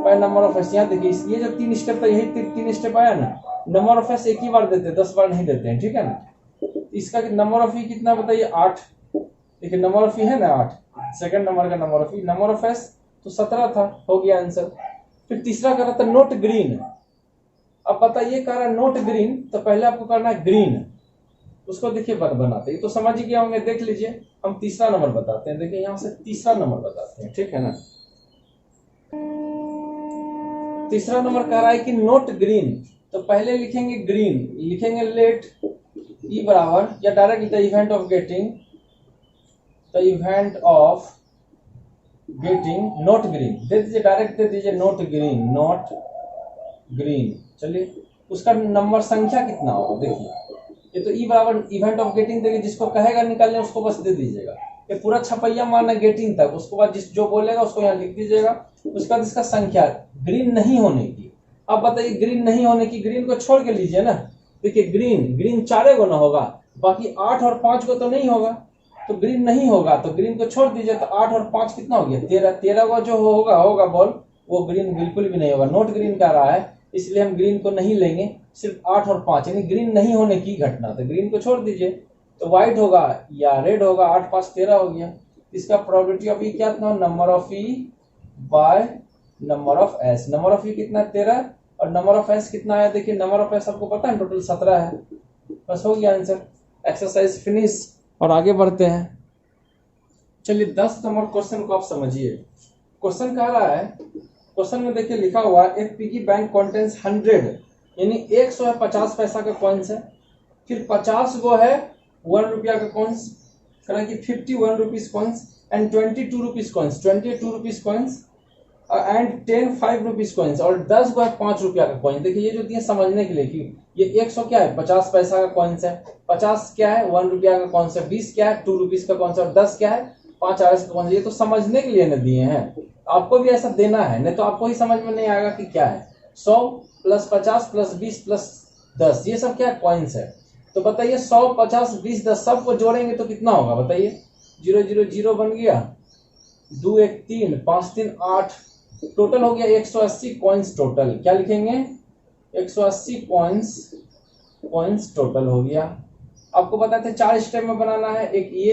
S1: by number of S. यहाँ देखिए ये जो 3 स्टेप था, यही 3 स्टेप आया ना। नंबर ऑफ एस एक ही बार देते हैं, 10 बार नहीं देते हैं, ठीक है ना। इसका नंबर ऑफ ई कितना बताइए, 8। देखिए नंबर ऑफ ई है ना 8, सेकंड नंबर का number of E, number of S तो 17 था, हो गया आंसर। फिर तीसरा कर रहा था नोट ग्रीन। अब बताइए कह रहा नोट ग्रीन, तो पहले आपको करना है ग्रीन, उसको देखिए बनाते हैं, तो समझ ही गया होंगे। देख लीजिए हम तीसरा नंबर बताते हैं, देखिए यहाँ से तीसरा नंबर बताते हैं, ठीक है ना। तीसरा नंबर कह रहा है कि नोट ग्रीन, तो पहले लिखेंगे ग्रीन, लिखेंगे लेट ई बराबर, या direct the event of getting, the event of getting not green दे दीजिए, डायरेक्ट दे दीजिए नोट ग्रीन, नोट ग्रीन। चलिए उसका नंबर संख्या कितना होगा, देखिए ये तो ई बराबर इवेंट ऑफ गेटिंग देखिए, जिसको कहेगा निकालने उसको बस दे दीजिएगा। ये पूरा छपैया मारना गेटिंग तक, उसके बाद जिस जो बोलेगा उसको यहाँ लिख दीजिएगा। उसके बाद इसका संख्या ग्रीन नहीं होने की। अब बताइए ग्रीन नहीं होने की, ग्रीन को छोड़ के लीजिए ना। देखिए ग्रीन 4 गुना होगा, बाकी 8 और 5 को तो नहीं होगा, तो ग्रीन नहीं होगा, तो ग्रीन को छोड़ दीजिए। तो 8 और 5 कितना हो गया 13 का जो होगा बॉल, वो ग्रीन बिल्कुल भी नहीं होगा। नोट ग्रीन का रहा है, इसलिए हम ग्रीन को नहीं लेंगे, सिर्फ 8 और 5 यानी ग्रीन नहीं होने की घटना, तो ग्रीन को छोड़ दीजिए। तो व्हाइट होगा या रेड होगा, 8 5 13 हो गया। इसका प्रोबेबिलिटी ऑफ ई क्या था, number of E by number of S. Number of E कितना है 13 और नंबर ऑफ एस कितना है, देखिए नंबर ऑफ एस आपको पता है टोटल 17 है। बस हो गया आंसर, एक्सरसाइज फिनिश। और आगे बढ़ते हैं। चलिए 10 नंबर क्वेश्चन को आप समझिए। क्वेश्चन कह रहा है, क्वेश्चन में देखिए लिखा हुआ है एक पिगी बैंक कंटेन्स 100 यानी 100 है 50 पैसा का कॉइन्स है, फिर 50 गो है 1 रुपया का कॉइन्स, करें कि 51 rupees coins and 22 rupees coins, 22 rupees coins and 10 5 rupees coins, और 10 गो है 5 रुपया का कॉइन। देखिए ये जो दिए समझने के लिए कि ये 100 क्या है 50 पैसा का कॉइन्स है, 50 क्या है 1 रुपया का कॉइन्स है, 20 क्या है 2 रुपीज का कॉइन्स है, और 10 क्या है 5 RS का कॉइन्स। ये तो समझने के लिए न दिए हैं, आपको भी ऐसा देना है, नहीं तो आपको ही समझ में नहीं आएगा कि क्या है। 100 प्लस 50 प्लस 20 प्लस 10 ये सब क्या कॉइन्स है। तो बताइए 100 50 20 10 सबको जोड़ेंगे तो कितना होगा बताइए, 0 0 0 बन गया, 2 1 3 5 3 8, टोटल हो गया 180 कॉइन्स। टोटल क्या लिखेंगे 180 कॉइन्स टोटल हो गया। आपको बताए थे 4 स्टेप में बनाना है, एक ये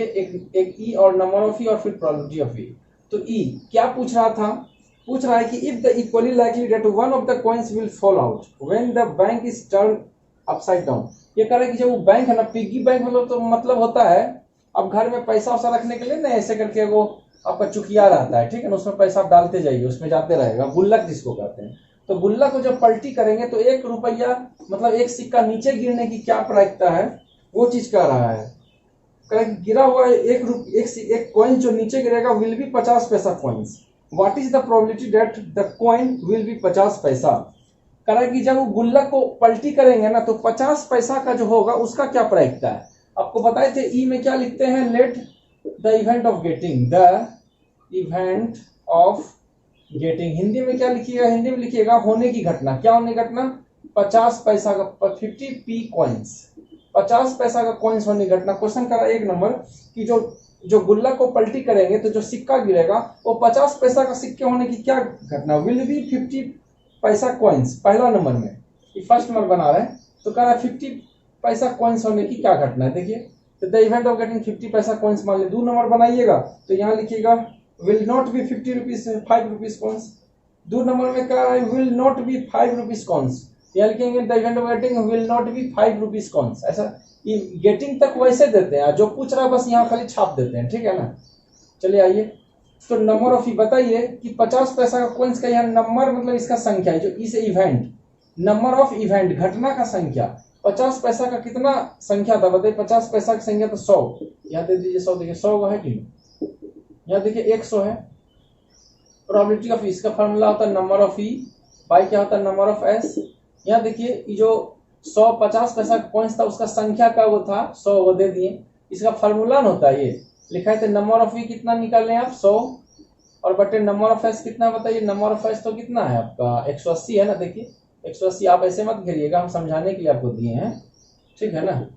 S1: एक ई और नंबर ऑफ ई और फिर प्रोबेबिलिटी ऑफ ई। तो ई क्या पूछ रहा था, पूछ रहा है कि if the equally likely that one of the coins will fall out when the bank is turn upside down. ये कह रहा है कि जब वो बैंक है ना, पिग्गी बैंक मतलब होता है अब घर में पैसा वैसा रखने के लिए ना ऐसे करके वो आपका चुकिया रहता है, ठीक है ना, उसमें पैसा आप डालते जाइए, उसमें जाते रहेगा, गुल्लक जिसको कहते हैं। तो गुल्लक को जब पलटी करेंगे तो 1 रुपया मतलब एक सिक्का नीचे गिरने की क्या प्रायिकता है वो चीज कह रहा है। गिरा हुआ एक कॉइन जो नीचे गिरेगा विल बी 50 पैसा coins. What is the probability that the coin will be 50 पैसा। कह रहा है कि जब वो गुल्लक को पलटी करेंगे ना तो 50 पैसा का जो होगा उसका क्या प्रायिकता है। आपको बताए थे ई में क्या लिखते हैं, let the event of getting, the event of getting. Hindi में क्या लिखिएगा, हिंदी में लिखिएगा होने की घटना। क्या होने की घटना, 50 पैसा का 50p कॉइन्स, 50 पैसा का कॉइन्स होने की घटना। क्वेश्चन करा 1 नंबर कि जो गुल्लक को पलटी करेंगे तो जो सिक्का गिरेगा वो 50 पैसा का सिक्के होने की क्या घटना, विल बी 50 पैसा कॉइन्स। पहला नंबर में ये फर्स्ट नंबर बना रहे हैं तो कह रहा है 50 पैसा कॉइन्स होने की क्या घटना है। देखिए तो द इवेंट ऑफ गेटिंग 50 पैसा कॉइन्स मान ली 2 नंबर बनाइएगा तो यहाँ लिखिएगा will not be 50 rupees 5 rupees coins. 2 number में कह रहा है will not be 5 rupees coins, यहाँ लिखेंगे the event of getting will not be 5 rupees coins. ऐसा ये गेटिंग तक वैसे देते हैं, जो पूछ रहा है बस यहाँ खाली छाप देते हैं, ठीक है ना। चलिए आइए, तो नंबर ऑफ ई बताइए कि 50 पैसा का कॉइन्स का यहाँ नंबर मतलब इसका संख्या है, जो इस इवेंट नंबर ऑफ इवेंट घटना का संख्या 50 पैसा का कितना संख्या था बताइए। 50 पैसा की संख्या तो 100, यहाँ दे दीजिए 100, देखिए 100 है कि नहीं, यहाँ देखिए 100 है। प्रोबेबिलिटी ऑफ इसका फॉर्मूला होता है नंबर ऑफ ई बाई क्या होता है नंबर ऑफ एस। यहाँ देखिए जो 100 50 पैसा का कॉइन्स था उसका संख्या का वो था 100, वो दे दिए। इसका फॉर्मूला होता है ये लिखा है, तो नंबर ऑफ ई कितना निकाल लें आप 100 और बटे नंबर ऑफ एस कितना बताइए। नंबर ऑफ एस तो कितना है आपका 180 है ना, देखिए 180। आप ऐसे मत घेरिएगा, हम समझाने के लिए आपको दिए हैं, ठीक है ना।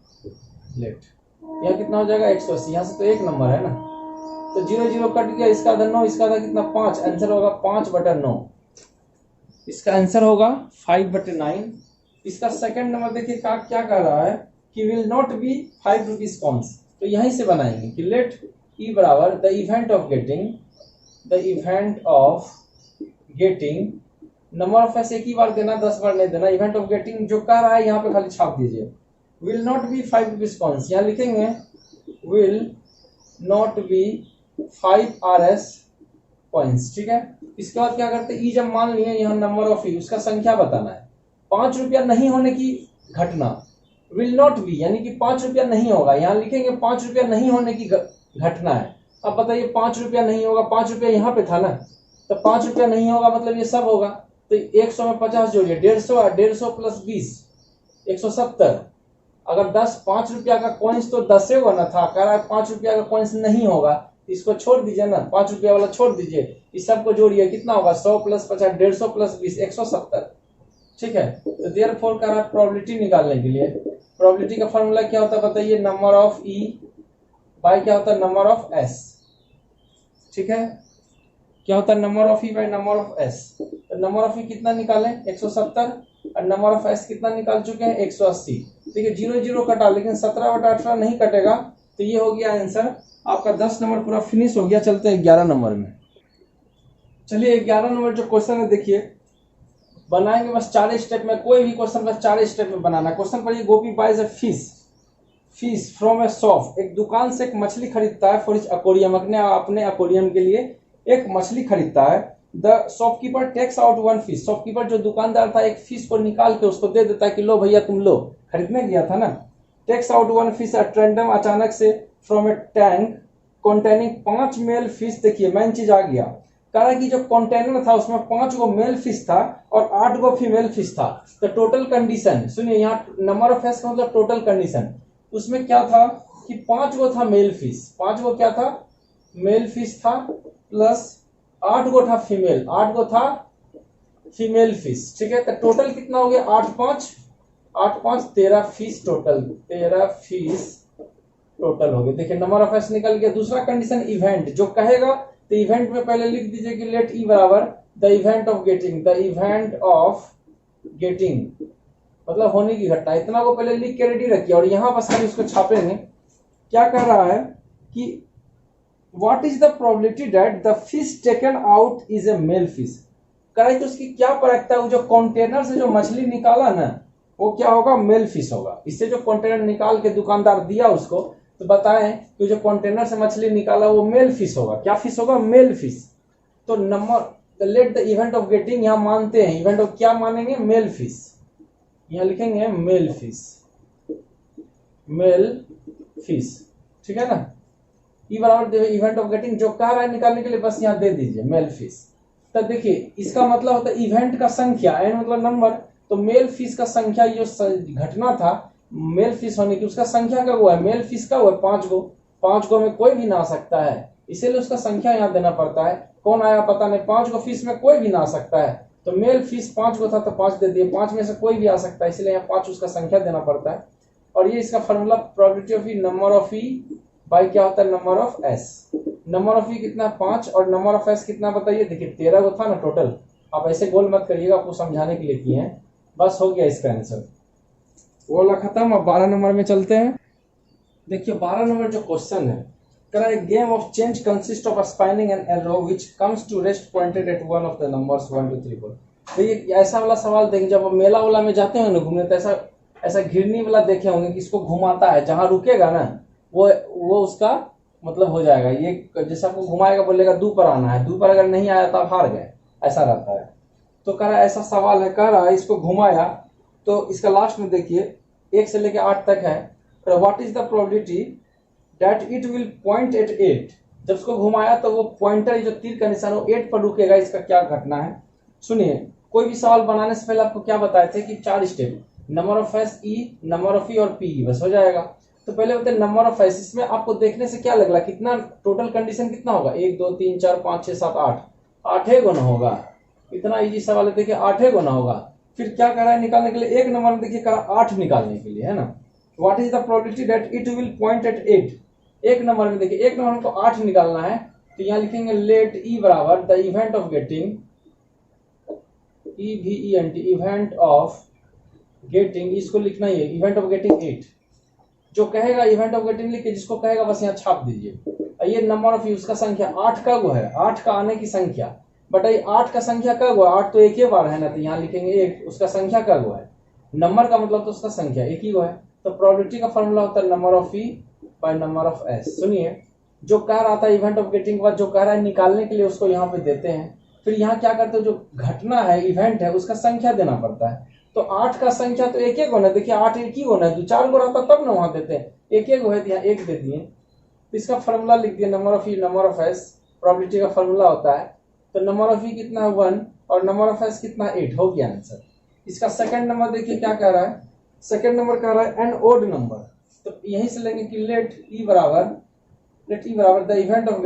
S1: लेट यहाँ कितना हो जाएगा 180, यहाँ से तो 1 नंबर है ना, तो 0 0 कट गया, इसका आधा 9, इसका आधा कितना 5, आंसर होगा 5/9। इसका आंसर होगा 5/9। इसका सेकंड नंबर देखिए क्या कह रहा है कि will not be 5 rupees coins, तो यहीं से बनाएंगे कि लेट ई बराबर the event of getting number of S एक ही बार देना, 10 बार नहीं देना। इवेंट ऑफ गेटिंग जो कह रहा है यहाँ पे खाली छाप दीजिए, will not be 5 rupees coins, यहाँ लिखेंगे will not be 5 RS coins, ठीक है। इसके बाद क्या करते हैं, ई जब मान लिए यहाँ नंबर ऑफ ई उसका संख्या बताना है। 5 रुपया नहीं होने की घटना, विल नॉट बी यानी कि 5 रुपया नहीं होगा, यहाँ लिखेंगे 5 रुपया नहीं होने की घटना है। अब बताइए 5 रुपया नहीं होगा, 5 रुपया यहाँ पे था ना, तो 5 रुपया नहीं होगा मतलब ये सब होगा, तो 100 में 50 जोड़िए 150 प्लस 20 170, अगर 5 रुपया का कॉइन्स तो 10 होगा ना था, कह रहा है 5 रुपया का कॉइन्स नहीं होगा, इसको छोड़ दीजिए ना, 5 रुपया वाला छोड़ दीजिए, इस सबको जोड़िए, कितना होगा 100 + 50 150 + 20 170। ठीक है, तो देयरफॉर कह रहा है प्रोबेबिलिटी निकालने के लिए, प्रोबेबिलिटी का फॉर्मूला क्या होता है बताइए, नंबर ऑफ ई बाय क्या होता है, नंबर ऑफ एस। ठीक है, क्या होता है number of E by number of S. तो नंबर ऑफ ई कितना निकालें 170 और नंबर ऑफ एस कितना निकाल चुके हैं 180। ठीक है, 0 0 कटा, लेकिन 17/18 नहीं कटेगा, तो ये हो गया आंसर आपका। 10 नंबर पूरा फिनिश हो गया। चलते हैं 11 नंबर में। चलिए 11 नंबर जो क्वेश्चन है देखिए, बनाएंगे बस 4 स्टेप में, कोई भी क्वेश्चन बस 4 स्टेप में बनाना। क्वेश्चन पढ़िए, Gopi buys a fish from a shop. एक दुकान से एक मछली खरीदता है फॉर हिज एक्वेरियम, अपने एक्वेरियम के लिए एक मछली खरीदता है। The shopkeeper takes out 1 fish. Shopkeeper जो दुकानदार था एक फिश को निकाल के उसको दे देता है कि लो भैया तुम लो, खरीदने गया था ना। Takes out 1 fish at random, अचानक से, from a tank containing 5 male fish. देखिए मेन चीज आ गया, कह रहा है कि जो कंटेनर था उसमें 5 गो मेल फिश था और 8 गो फीमेल फिश था। तो टोटल कंडीशन सुनिए, यहाँ नंबर ऑफ फिश का मतलब टोटल कंडीशन, उसमें क्या था कि 5 गो था मेल फिश, 5 गो क्या था मेल फिश था, प्लस 8 गो था फीमेल, 8 गो था फीमेल फिश। ठीक है, तो टोटल कितना हो गया 8 5 13 फिश टोटल, 13 फिश टोटल हो गए। देखिए नंबर ऑफ फिश निकल गया। दूसरा कंडीशन इवेंट, जो कहेगा तो इवेंट में पहले लिख दीजिए कि लेट ई बराबर the event of getting, the event of getting मतलब होने की घटना, इतना को पहले लिख के रेडी रखिए। और यहां बस हम इसको छापेंगे। क्या कर रहा है कि what is the probability that the fish taken out is a male fish. करें तो उसकी क्या प्रायिकता है, जो कंटेनर से जो मछली निकाला ना वो क्या होगा, मेल फिश होगा। इससे जो कंटेनर निकाल के दुकानदार दिया उसको, तो बताएं कि जो कंटेनर से मछली निकाला वो मेल फिश होगा। क्या फिश होगा, मेल फिश। तो number let the event of getting, यहां मानते हैं इवेंट ऑफ, क्या मानेंगे, मेल फिश। यहां लिखेंगे मेल फिश, मेल फिश। ठीक है ना, ई बराबर इवेंट ऑफ गेटिंग, जो कह रहा है निकालने के लिए बस यहां दे दीजिए मेल फिश। तो देखिए इसका मतलब होता है इवेंट का संख्या, एन मतलब नंबर, तो मेल फिश का संख्या, जो घटना था मेल फिश होने की, उसका संख्या का हुआ है, मेल फिश का हुआ है 5 गो। 5 गो में कोई भी ना आ सकता है, इसीलिए उसका संख्या यहाँ देना पड़ता है। कौन आया पता नहीं, 5 गो फिश में कोई भी ना आ सकता है, तो मेल फिश 5 गो था तो 5 दे दिए, 5 में से कोई भी आ सकता है, इसलिए यहाँ 5 उसका संख्या देना पड़ता है। और ये इसका formula probability of E, number of E by क्या होता है, number of S. Number of E कितना 5 और नंबर ऑफ एस कितना बताइए। देखिए 13 गो था ना टोटल, आप ऐसे गोल मत करिएगा, आपको समझाने के लिए किए हैं। बस हो गया इसका आंसर, वो वाला खत्म। अब 12 नंबर में चलते हैं। देखिए 12 नंबर जो क्वेश्चन है, कह रहा है game of change consist of spinning an arrow which comes to rest pointed at one of the numbers 1 2 3 4। तो ये ऐसा वाला सवाल देखें, जब मेला वाला में जाते हैं ना घूमने, तो ऐसा घिरनी वाला देखे होंगे कि इसको घुमाता है, जहां रुकेगा ना वो उसका मतलब हो जाएगा। ये जैसे आपको घुमाएगा, बोलेगा दू पर आना है, दू पर अगर नहीं आया तो आप हार गए, ऐसा रहता है। तो कह रहा है ऐसा सवाल है, कह रहा है इसको घुमाया, तो इसका लास्ट में देखिए 1 से लेकर 8 तक है। What is the probability that it will point at 8। जब उसको घुमाया तो वो पॉइंटर, जो तीर का निशान, वो 8 पर रुकेगा। इसका क्या घटना है सुनिए। कोई भी सवाल बनाने से पहले आपको क्या बताए थे कि 4 step, number of S E, number of E और पी, बस हो जाएगा। तो पहले होते हैं नंबर ऑफ एस। इसमें आपको देखने से क्या लग रहा है, कितना टोटल कंडीशन कितना होगा, 1 2 3 4 5 6 7 8, 8 गुना होगा। इतना इजी सवाल है, देखिए 8 गुना होगा। फिर क्या कर रहा है निकालने के लिए, एक नंबर में देखिए करा 8 निकालने के लिए, है ना। What is the probability that it will point at 8। एक नंबर में देखिए, एक नंबर में तो 8 निकालना है, तो यहाँ लिखेंगे लेट ई बराबर the event of getting, EVENT, event of getting, इसको लिखना ही है इवेंट ऑफ गेटिंग 8। जो कहेगा इवेंट ऑफ गेटिंग लिख के, जिसको कहेगा बस यहाँ छाप दीजिए। ये नंबर ऑफ उसका संख्या 8 का वो है, 8 का आने की संख्या, बट ये 8 का संख्या का वो है, 8 तो एक ही बार है ना, तो यहाँ लिखेंगे 1, उसका संख्या का वो है। नंबर का मतलब तो उसका संख्या एक ही वो है। तो प्रोबेबिलिटी का फॉर्मूला होता है number of E by number of S. सुनिए, जो कह रहा था इवेंट ऑफ गेटिंग के बाद जो कह रहा है निकालने के लिए, उसको यहाँ पे देते हैं। फिर यहाँ क्या करते हो, जो घटना है, इवेंट है, उसका संख्या देना पड़ता है। तो 8 का संख्या तो एक एक होना है, देखिए 8 एक ही होना है, 2-4 गो रहता तब ना वहां देते हैं, एक एक है, यहाँ 1 दे दिए। तो इसका फॉर्मूला लिख दिए number of E number of S. Probability का फॉर्मूला होता है, तो नंबर ऑफ ई कितना है 1 और नंबर ऑफ एस कितना 8, हो गया आंसर। इसका सेकंड नंबर देखिए क्या कह रहा है,
S2: सेकेंड नंबर कह रहा है एन ओड नंबर, तो यहीं से लेंगे कि लेट ई बराबर द इवेंट ऑफ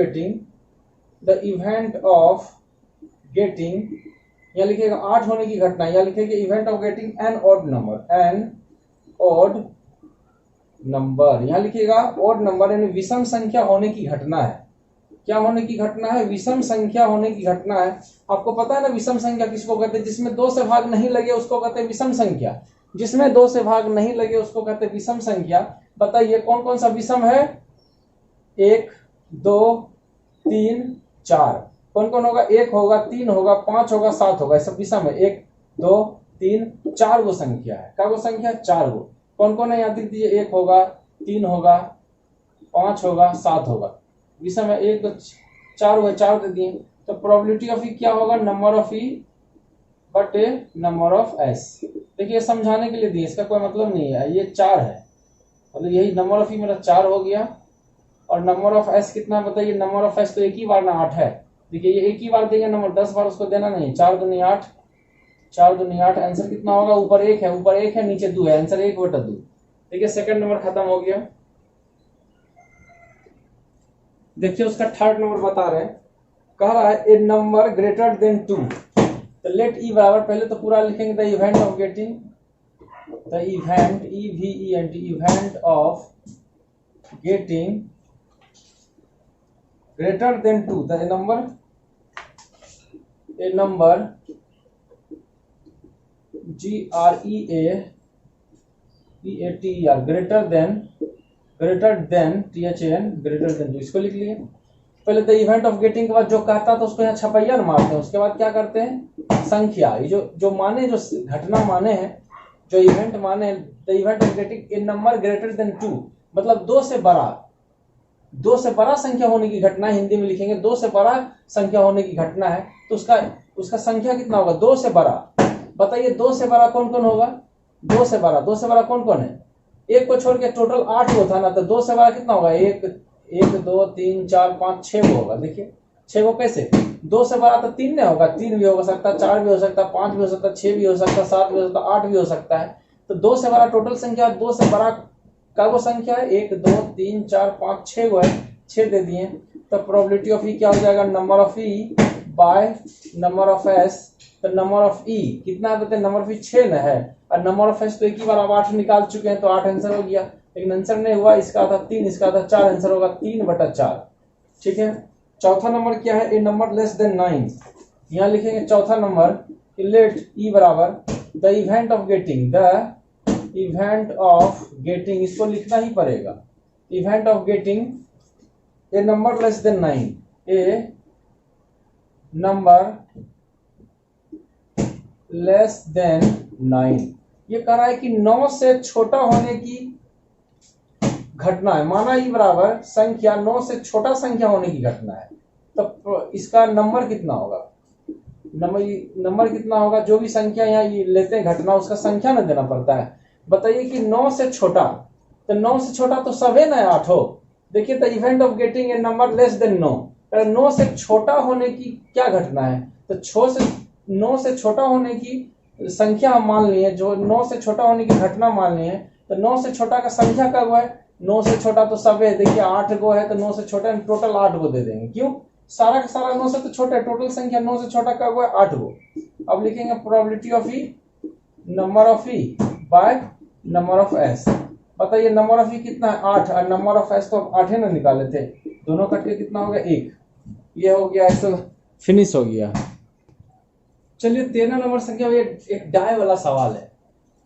S2: गेटिंग, यहाँ लिखेगा 8 होने की घटना, यहाँ लिखेगा event of getting an odd number, यहाँ लिखिएगा ओड नंबर यानी विषम संख्या होने की घटना है। क्या होने की घटना है? विषम संख्या होने की घटना है। आपको पता है ना विषम संख्या किसको कहते हैं? जिसमें 2 से भाग नहीं लगे उसको कहते हैं विषम संख्या। जिसमें 2 से भाग नहीं लगे उसको कहते हैं विषम संख्या। बताइए कौन कौन सा विषम है? 1, 2, 3, 4। कौन कौन होगा? 1 होगा, 3 होगा, 5 होगा, 7 होगा, ये सब विषम है। 1, 2, 3, 4 गो संख्या है। क्या गो संख्या? 4 गो। कौन कौन है यहाँ लिख दीजिए। 1 होगा, 3 होगा, 5 होगा, 7 होगा, विषम है। 1, 2, 4 हुए, 4 दे दिए। तो प्रोबेबिलिटी ऑफ ई क्या होगा? नंबर ऑफ ई बटे नंबर ऑफ एस। देखिए समझाने के लिए दिए, इसका कोई मतलब नहीं है। ये 4 है, मतलब यही नंबर ऑफ ई मेरा 4 हो गया। और नंबर ऑफ एस कितना है बताइए? नंबर ऑफ एस तो एक ही बार ना 8 है। देखिए ये एक ही बार देंगे नंबर, 10 बार उसको देना नहीं। 4 दूनी 8, 4 दूनी 8। आंसर कितना होगा? ऊपर 1 है, ऊपर 1 है, नीचे 2 है। आंसर 1 बटा 2। देखिए सेकंड नंबर खत्म हो गया। देखिए उसका थर्ड नंबर बता रहे हैं, कह रहा है ए नंबर ग्रेटर देन 2। तो लेट ई बराबर, पहले तो पूरा लिखेंगे the event of getting, the event event of getting greater than 2। The number GREATER greater than THAN greater than 2, इसको लिख लिए। पहले द इवेंट ऑफ गेटिंग के बाद जो कहता था उसको यहाँ छपैया मारते हैं। उसके बाद क्या करते हैं? संख्या, ये जो माने, जो घटना माने हैं, जो इवेंट माने हैं, the event of getting A number greater than 2, मतलब 2 से बड़ा संख्या होने की घटना। हिंदी में लिखेंगे 2 से बड़ा संख्या होने की घटना है। तो उसका संख्या कितना होगा? 2 से बड़ा। बताइए 2 से बड़ा कौन कौन होगा? 2 से बड़ा कौन कौन है? एक को छोड़ के टोटल 8 गो था ना, तो 2 से बड़ा कितना होगा? 1, 2, 3, 4, 5, 6 गो होगा। देखिए 6 गो कैसे? 2 से बड़ा तो 3 नहीं होगा, 3 भी हो सकता, 4 भी हो सकता, 5 भी हो सकता, 6 भी हो सकता, 7 भी हो सकता, 8 भी हो सकता है। तो 2 से बड़ा टोटल संख्या, 2 से बड़ा का वो संख्या है 1, 2, 3, 4, 5, 6 गो है, 6 दे दिए। तो प्रोबेबिलिटी ऑफ ई क्या हो जाएगा? Number of E by number of S. तो नंबर ऑफ ई कितना है बताइए? नंबर ऑफ ई 6 न है, और नंबर ऑफ एस तो एक ही बार आप 8 निकाल चुके हैं, तो 8 आंसर हो गया। लेकिन आंसर नहीं हुआ, इसका था 3, इसका था 4, आंसर होगा 3 बटा 4। ठीक है। चौथा नंबर क्या है? ए नंबर लेस देन 9। यहाँ लिखेंगे चौथा नंबर लेट ई बराबर द इवेंट ऑफ गेटिंग, इसको लिखना ही पड़ेगा। Event of getting A number less than 9, A number less than 9। ये कह रहा है कि 9 से छोटा होने की घटना है। माना ई बराबर संख्या 9 से छोटा संख्या होने की घटना है, तो इसका नंबर कितना होगा? नंबर कितना होगा? जो भी संख्या यहाँ लेते हैं घटना, उसका संख्या न देना पड़ता है। बताइए कि 9 से छोटा, तो 9 से छोटा तो सभी ना 8 हो। देखिए the event of getting A number less than 9, 9 से छोटा होने की क्या घटना है? तो 9 से छोटा होने की संख्या हम मान लिए, जो 9 से छोटा होने की घटना मान लिए। तो 9 से छोटा का संख्या कब है? 9 से छोटा तो सब है। देखिए 8 गो है, तो 9 से छोटा टोटल 8 गो दे देंगे। क्यों? सारा का सारा 9 से तो छोटा है। टोटल संख्या 9 से छोटा कब है? 8 गो। अब लिखेंगे probability of E number of E by number of S. बताइए नंबर ऑफ ई कितना है? 8, और नंबर ऑफ एस तो 8 ही ना निकाले थे, दोनों कट के कितना हो गया? 1। ये हो गया, ऐसा फिनिश हो गया। चलिए 13 नंबर संख्या में एक डाई वाला सवाल है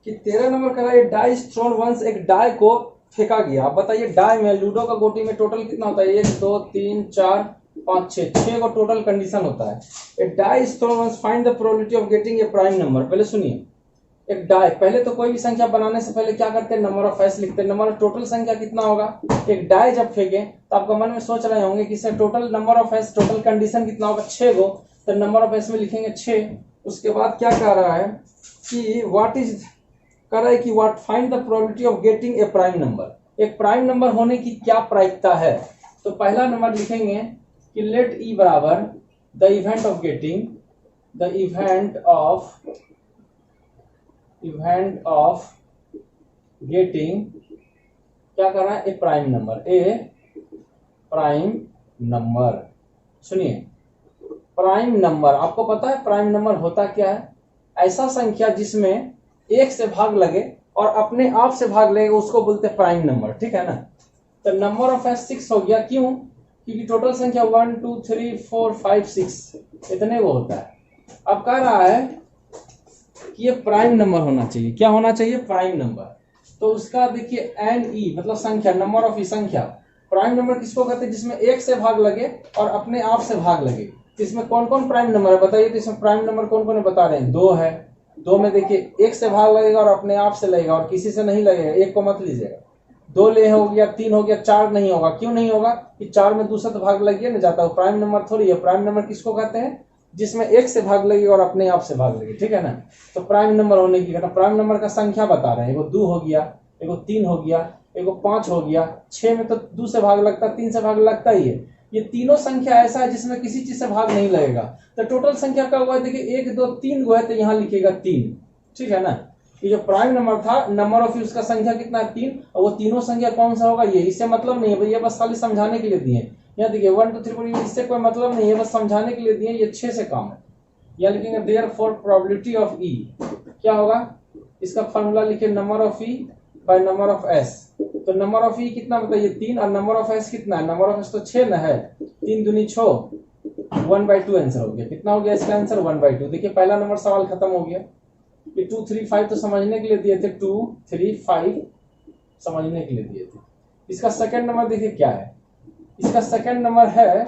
S2: कि 13 नंबर का है डाई इज थ्रोन वंस, एक डाई को फेंका गया। आप बताइए डाई में, लूडो का गोटी में टोटल कितना होता है? 1, 2, 3, 4, 5, 6 को टोटल कंडीशन होता है। A die is thrown once, find the probability of getting a prime number. पहले सुनिए, एक डाई, पहले तो कोई भी संख्या बनाने से पहले क्या करते हैं? नंबर ऑफ एस लिखते हैं। नंबर टोटल संख्या कितना होगा? एक डाई जब फेंके तो आपका मन में सोच रहे होंगे कि इससे total number of S, total condition कितना होगा? 6 गो। तो नंबर ऑफ एस में लिखेंगे 6। उसके बाद क्या कह रहा है कि what find the probability of getting a prime number. एक प्राइम नंबर होने की क्या प्रायिकता है? तो पहला नंबर लिखेंगे कि लेट ई बराबर the event of getting getting क्या कर रहा है, ए प्राइम नंबर, ए प्राइम नंबर। सुनिए, प्राइम नंबर, आपको पता है प्राइम नंबर होता क्या है? ऐसा संख्या जिसमें एक से भाग लगे और अपने आप से भाग लगेगा उसको बोलते हैं प्राइम नंबर, ठीक है ना। तो नंबर ऑफ एस 6 हो गया, क्यों? क्योंकि टोटल संख्या 1 2 3 4 5 6 इतने वो होता है। अब कह रहा है कि ये प्राइम नंबर होना चाहिए। क्या होना चाहिए? Prime number. तो उसका देखिए एन ई मतलब संख्या, नंबर ऑफ ई संख्या। प्राइम नंबर किसको कहते हैं? जिसमें एक से भाग लगे और अपने आप से भाग लगे। तो इसमें कौन कौन प्राइम नंबर है बताइए? तो इसमें प्राइम नंबर कौन कौन है बता रहे हैं? 2 है। 2 में देखिए एक से भाग लगेगा और अपने आप से लगेगा और किसी से नहीं लगेगा, एक को मत लीजिएगा। 2 ले हो गया, 3 हो गया, 4 नहीं होगा। क्यों नहीं होगा? कि 4 में दूसरा तो भाग लग गया ना जाता है, प्राइम नंबर थोड़ी है। प्राइम नंबर किसको कहते हैं? जिसमें एक से भाग लगे और अपने आप से भाग लगे, ठीक है ना। तो प्राइम नंबर होने की घटना, प्राइम नंबर का संख्या बता रहे हैं। एगो 2 हो गया, एगो 3 हो गया, एगो 5 हो गया। 6 में तो 2 से भाग लगता, 3 से भाग लगता ही है। ये तीनों संख्या ऐसा है जिसमें किसी चीज से भाग नहीं लगेगा। तो टोटल संख्या का हुआ देखिए 1 2 3 गो है, तो यहाँ लिखेगा 3, ठीक है ना। ये जो प्राइम नंबर था, नंबर ऑफ उसका संख्या कितना है? 3। और वो तीनों संख्या कौन सा होगा? ये, इससे मतलब नहीं है भैया, बस खाली समझाने के लिए दिए। यहाँ देखिए 1 2 3 4, इससे कोई मतलब नहीं है, बस समझाने के लिए दिए। ये 6 से कम है। या लिखेंगे देयरफॉर प्रोबेबिलिटी ऑफ ई क्या होगा? इसका फॉर्मूला लिखे number of E by number of S. तो नंबर ऑफ ई कितना बताइए? 3। और नंबर ऑफ एस कितना है? नंबर ऑफ एस तो 6 ना है। 3 दूनी 6, 1/2 आंसर हो गया। कितना हो गया इसका आंसर? 1/2। देखिए पहला नंबर सवाल खत्म हो गया। ये 2 3 5 तो समझने के लिए दिए थे, 2 3 5 समझने के लिए दिए थे। इसका सेकंड नंबर देखिए क्या है? इसका सेकंड नंबर है,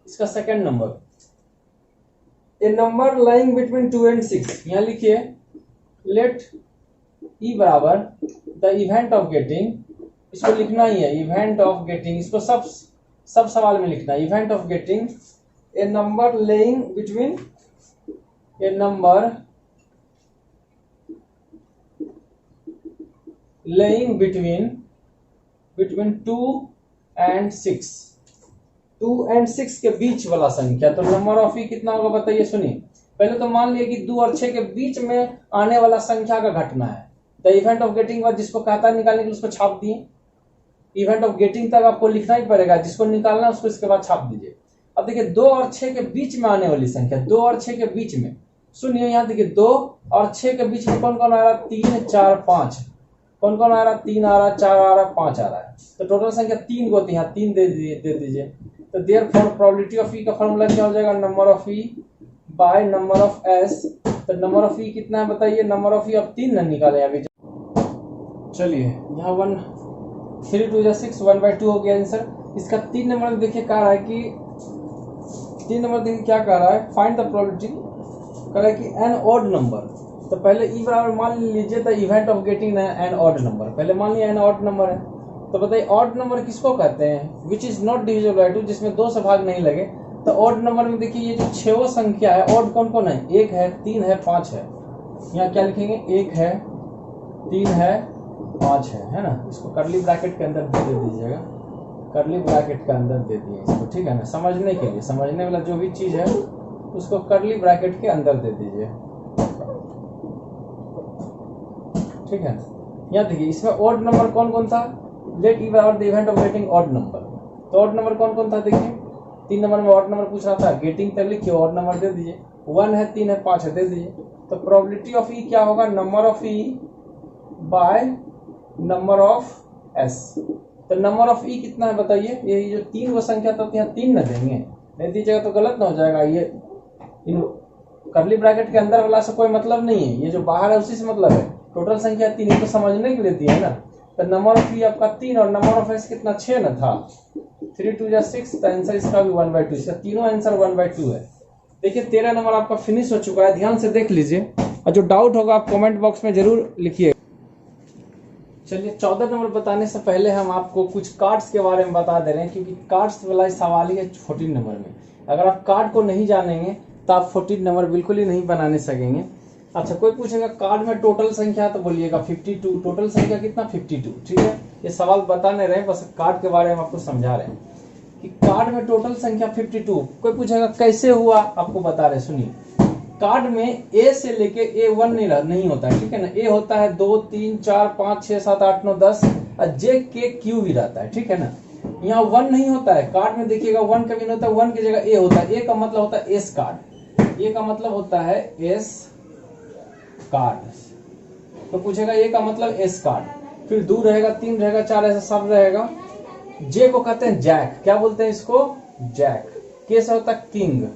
S2: इसका second number A number lying between 2 and 6। यहां लिखिए लेट ई बराबर द इवेंट ऑफ गेटिंग, इसको लिखना ही है इवेंट ऑफ गेटिंग। इसको सब सवाल में लिखना है event of getting A number laying between A number laying between 2 and 6, 2 and 6 के बीच वाला संख्या। तो नंबर ऑफ ई कितना होगा बताइए? सुनिए, पहले तो मान लिया कि 2 और 6 के बीच में आने वाला संख्या का घटना है। द इवेंट ऑफ गेटिंग बाद जिसको कहता है निकालने के लिए उसको छाप दिए। इवेंट ऑफ गेटिंग तक आपको लिखना ही पड़ेगा, जिसको निकालना है उसको इसके बाद छाप दीजिए। अब देखिए 2 और 6 के बीच में आने वाली संख्या, 2 और 6 के बीच में। सुनिए यहाँ देखिए 2 और 6 के बीच में कौन कौन आ रहा है? 3 4 5। कौन कौन आ रहा है? 3 आ रहा है, 4 आ रहा है, 5 आ रहा है। तो टोटल संख्या 3 को, यहाँ 3 दे दीजिए। तो देयरफॉर प्रोबेबिलिटी ऑफ ई का फॉर्मूला क्या हो जाएगा? Number of E by number of S. तो नंबर ऑफ ई कितना है बताइए? नंबर ऑफ ई अब 3 न निकाले अभी। चलिए यहाँ 1 3 2 6 1/2 हो गया आंसर। इसका 3 नंबर में देखिए कह रहा है कि 3 नंबर देखिए क्या कह रहा है? फाइंड द प्रोबेबिलिटी, कह रहा है कि एन ऑड नंबर। तो पहले ई बराबर मान लीजिए the event of getting N odd number. पहले मान लिया एन ऑड नंबर है। तो बताइए ऑड नंबर किसको कहते हैं? Which is not divisible by 2, जिसमें 2 से भाग नहीं लगे। तो ऑड नंबर में देखिए ये जो 6 संख्या है, ऑड कौन कौन है? 1 है, 3 है, 5 है। यहाँ क्या लिखेंगे? 1 है, 3 है, 5 है ना। इसको करली ब्रैकेट के अंदर दे दीजिएगा, करली ब्रैकेट के अंदर दे दिए इसको, ठीक है ना। समझने के लिए, समझने वाला जो भी चीज है उसको करली ब्रैकेट के अंदर दे दीजिए, ठीक है। यहाँ देखिए इसमें ऑड नंबर कौन कौन था? लेट ई बराबर the event of getting odd number. तो ऑड नंबर कौन कौन था? देखिए 3 नंबर में ऑड नंबर पूछ रहा था, गेटिंग तक लिखिए, ऑड नंबर दे दीजिए। 1 है, 3 है, 5 है, दे दीजिए। तो प्रोबेबिलिटी ऑफ ई क्या होगा? Number of E by number of S. तो नंबर ऑफ ई कितना है बताइए? ये जो 3 वो संख्या था, यहाँ 3 न देंगे, नहीं दीजिएगा तो गलत ना हो जाएगा। ये इन करली ब्रैकेट के अंदर वाला से कोई मतलब नहीं है, ये जो बाहर है उसी से मतलब है। टोटल संख्या 3 को समझने के लिए दिया है ना। तो नंबर ऑफ ई आपका 3 और नंबर ऑफ एस कितना? 6 न था। 3 2 6, तो आंसर इसका भी 1/2। इसका तीनों आंसर 1/2 है। देखिए 13 नंबर आपका फिनिश हो चुका है, ध्यान से देख लीजिए, और जो डाउट होगा आप कमेंट बॉक्स में जरूर लिखिए। चलिए 14 नंबर बताने से पहले हम आपको कुछ कार्ड्स के बारे में बता दे रहे हैं, क्योंकि कार्ड्स वाला सवाल ही है 14 नंबर में। अगर आप कार्ड को नहीं जानेंगे तो आप 14 नंबर बिल्कुल ही नहीं बनाने सकेंगे। अच्छा, कोई पूछेगा कार्ड में टोटल संख्या, तो बोलिएगा 52। टोटल संख्या कितना? 52, ठीक है। ये सवाल बता नहीं रहे, बस कार्ड के बारे में आपको समझा रहे हैं कि कार्ड में टोटल संख्या 52। कोई पूछेगा कैसे हुआ, आपको बता रहे, सुनिए। कार्ड में ए से लेके A1 नहीं होता है, ठीक है ना। ए होता है 2 3 4 5 6 7 8 9 10 और जे के क्यू भी रहता है, ठीक है ना। यहाँ 1 नहीं होता है कार्ड में, देखिएगा 1 कभी नहीं होता, 1 की जगह ए होता है। ए का मतलब होता है एस कार्ड, ए का मतलब होता है एस कार्ड। तो पूछेगा ए का मतलब एस कार्ड, फिर 2 रहेगा 3 रहेगा 4 ऐसा सब रहेगा। जे को कहते हैं जैक, क्या बोलते हैं इसको, जैक। के से होता है किंग,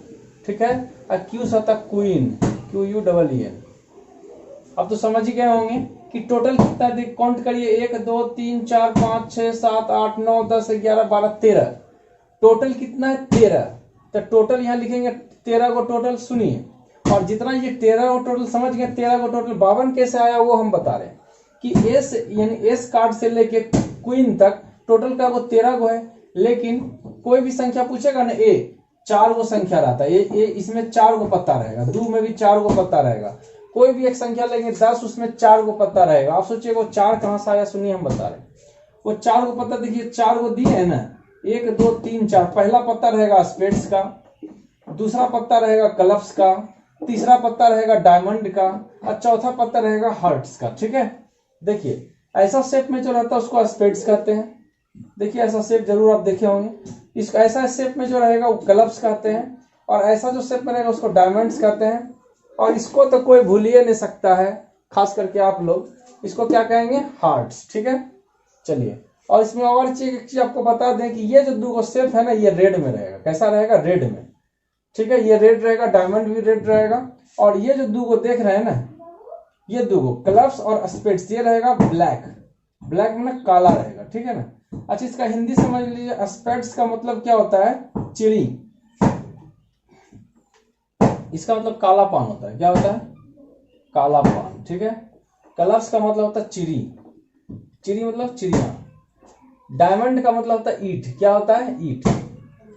S2: ठीक है, और क्यू से होता है क्वीन, QUEEN। अब तो समझ ही गए होंगे कि टोटल कितना है, काउंट करिए 1 2 3 4 5 6 7 8 9 10 11 12 13, टोटल कितना है 13। तो टोटल यहाँ लिखेंगे 13 को टोटल सुनिए, और जितना ये 13 को टोटल समझ गए, 13 को टोटल 52 कैसे आया वो हम बता रहे हैं कि एस यानी एस कार्ड से लेके क्वीन तक टोटल का वो 13 को है। लेकिन कोई भी संख्या पूछेगा ना, ए 4 को संख्या रहता है, ये इसमें 4 को पत्ता रहेगा, 2 में भी 4 को पत्ता रहेगा। कोई भी एक संख्या लेंगे 10, उसमें 4 को पत्ता रहेगा। आप सोचिए वो 4 कहां से आया, सुनिए हम बता रहे हैं। वो 4 को पत्ता देखिए, 4 को दिए है ना, 1 2 3 4। पहला पत्ता रहेगा स्पेड्स का, दूसरा पत्ता रहेगा क्लब्स का, तीसरा पत्ता रहेगा डायमंड का, और चौथा पत्ता रहेगा हार्ट्स का, ठीक है। देखिए ऐसा शेप में जो रहता है उसको स्पेड्स कहते हैं। देखिए ऐसा शेप जरूर आप देखे होंगे। इसका ऐसा शेप में जो रहेगा वो क्लब्स कहते हैं, और ऐसा जो शेप में रहेगा उसको डायमंड्स कहते हैं। और इसको तो कोई भूल ही नहीं सकता है, खास करके आप लोग इसको क्या कहेंगे, हार्ट्स, ठीक है। चलिए, और इसमें और एक चीज आपको बता दें कि ये जो 2 शेप है ना, ये रेड में रहेगा। कैसा रहेगा, रेड में, ठीक है। ये रेड रहेगा, डायमंड भी रेड रहेगा। और ये जो 2 देख रहे हैं ना, ये 2 क्लब्स और स्पेड्स, ये रहेगा ब्लैक, ब्लैक में ना काला रहेगा, ठीक है ना। अच्छा, इसका हिंदी समझ लीजिए, स्पेड्स का मतलब क्या होता है, चिड़ी। इसका मतलब काला पान होता है, क्या होता है, काला पान, ठीक है। क्लब्स का मतलब होता है चिड़ी, चिड़ी मतलब चिड़िया। डायमंड का मतलब होता है ईट, क्या होता है, ईट।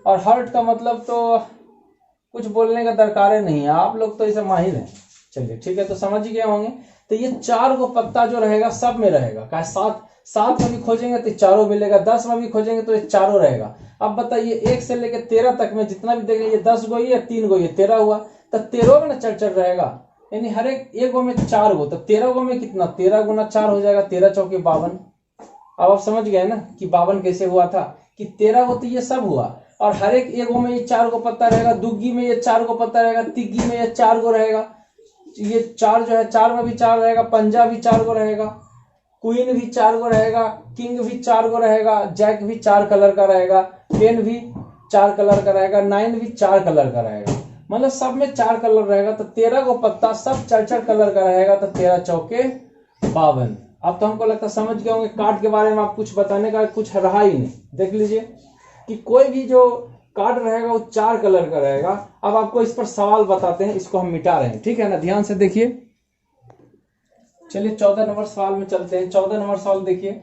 S2: और हार्ट का मतलब तो कुछ बोलने का दरकार नहीं है, आप लोग तो इसे माहिर हैं। चलिए ठीक है, तो समझ ही गए होंगे। तो ये 4 को पत्ता जो रहेगा सब में रहेगा। क्या 7 में भी खोजेंगे तो चारों मिलेगा, 10 में भी खोजेंगे तो ये चारों रहेगा। अब बताइए 1 से लेकर 13 तक में जितना भी देखेंगे, ये 10 गो या 3 गो, ये 13 हुआ। तो 13 में ना चल रहेगा, यानी हर एक गो में 4 गो, तो 13 गो में कितना, 13 गुना 4 हो जाएगा, 13 चौके 52। अब आप समझ गए ना कि 52 कैसे हुआ था, कि 13 गो तो ये सब हुआ, और हर एक गो में ये 4 गो पत्ता रहेगा, दुग्गी में ये 4 गो पत्ता रहेगा, तिग्गी में ये 4 गो रहेगा, ये 4 जो है 4 में भी 4 रहेगा, पंजा भी 4 गो रहेगा, क्वीन भी 4 गो रहेगा, किंग भी 4 गो रहेगा, जैक भी 4 कलर का रहेगा, 10 भी 4 कलर का रहेगा, 9 भी 4 कलर का रहेगा, मतलब सब में 4 कलर रहेगा। तो 13 को पत्ता सब 4 कलर का रहेगा, तो 13 चौके 52। अब तो हमको लगता है समझ गए होंगे। कार्ड के बारे में आप कुछ बताने का कुछ रहा ही नहीं। देख लीजिए कि कोई भी जो कार्ड रहेगा वो 4 कलर का रहेगा। अब आपको इस पर सवाल बताते हैं, इसको हम मिटा रहे हैं, ठीक है ना, ध्यान से देखिए। चलिए 14 नंबर सवाल में चलते हैं। 14 नंबर सवाल देखिए,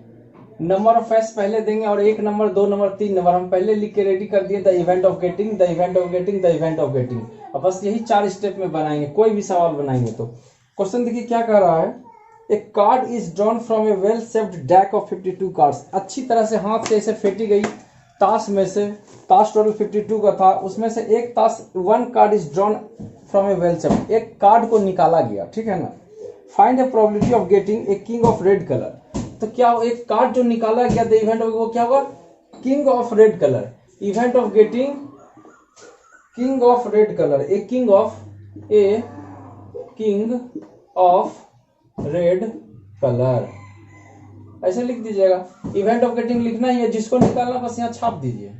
S2: नंबर ऑफ एस पहले देंगे और 1 नंबर 2 नंबर 3 नंबर हम पहले लिख के रेडी कर दिए। The event of getting, the event of getting, the event of getting. अब बस यही 4 स्टेप में बनाएंगे, कोई भी सवाल बनाएंगे तो। क्वेश्चन देखिए क्या कह रहा है, a card is drawn from a well shaped deck of 52 cards. अच्छी तरह से हाथ से ऐसे फेंटी गई ताश में से, ताश टोटल 52 का था, उसमें से एक ताश 1 card is drawn from a well shaped, एक कार्ड को निकाला गया, ठीक है ना। Find the probability of getting a king of red colour. तो क्या एक कार्ड जो निकाला गया द इवेंट ऑफ, वो क्या होगा, king of red colour. Event of getting king of red colour, a king of red colour, ऐसे लिख दीजिएगा। इवेंट ऑफ गेटिंग लिखना ही है, जिसको निकालना बस यहाँ छाप दीजिए,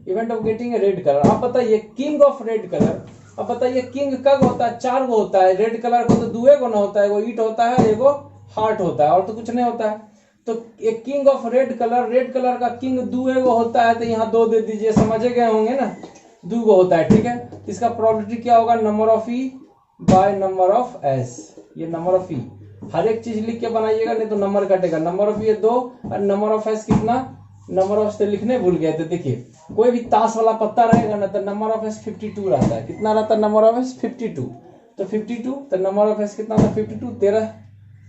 S2: event of getting red colour. आप बताइए किंग ऑफ रेड कलर। अब बताइए किंग कब होता है, 4 गो होता है, रेड कलर को तो 2 गो ना होता है, वो ईट होता है, एगो हार्ट होता है, और तो कुछ नहीं होता है। तो एक किंग ऑफ रेड कलर का किंग 2 गो होता है, तो यहाँ 2 दे दीजिए, समझ गए होंगे ना, 2 गो होता है, ठीक है। इसका प्रोबेबिलिटी क्या होगा, number of E by number of S. ये नंबर ऑफ ई हर एक चीज लिख के बनाइएगा, नहीं तो नंबर कटेगा। नंबर ऑफ ई 2 और नंबर ऑफ एस कितना, नंबर ऑफ से लिखने भूल गए थे। देखिए कोई भी ताश वाला पत्ता रहेगा ना, तो नंबर ऑफ एस 52 रहता है। कितना रहता है नंबर ऑफ एस, 52। तो 52, तो नंबर ऑफ एस कितना था, 52, 13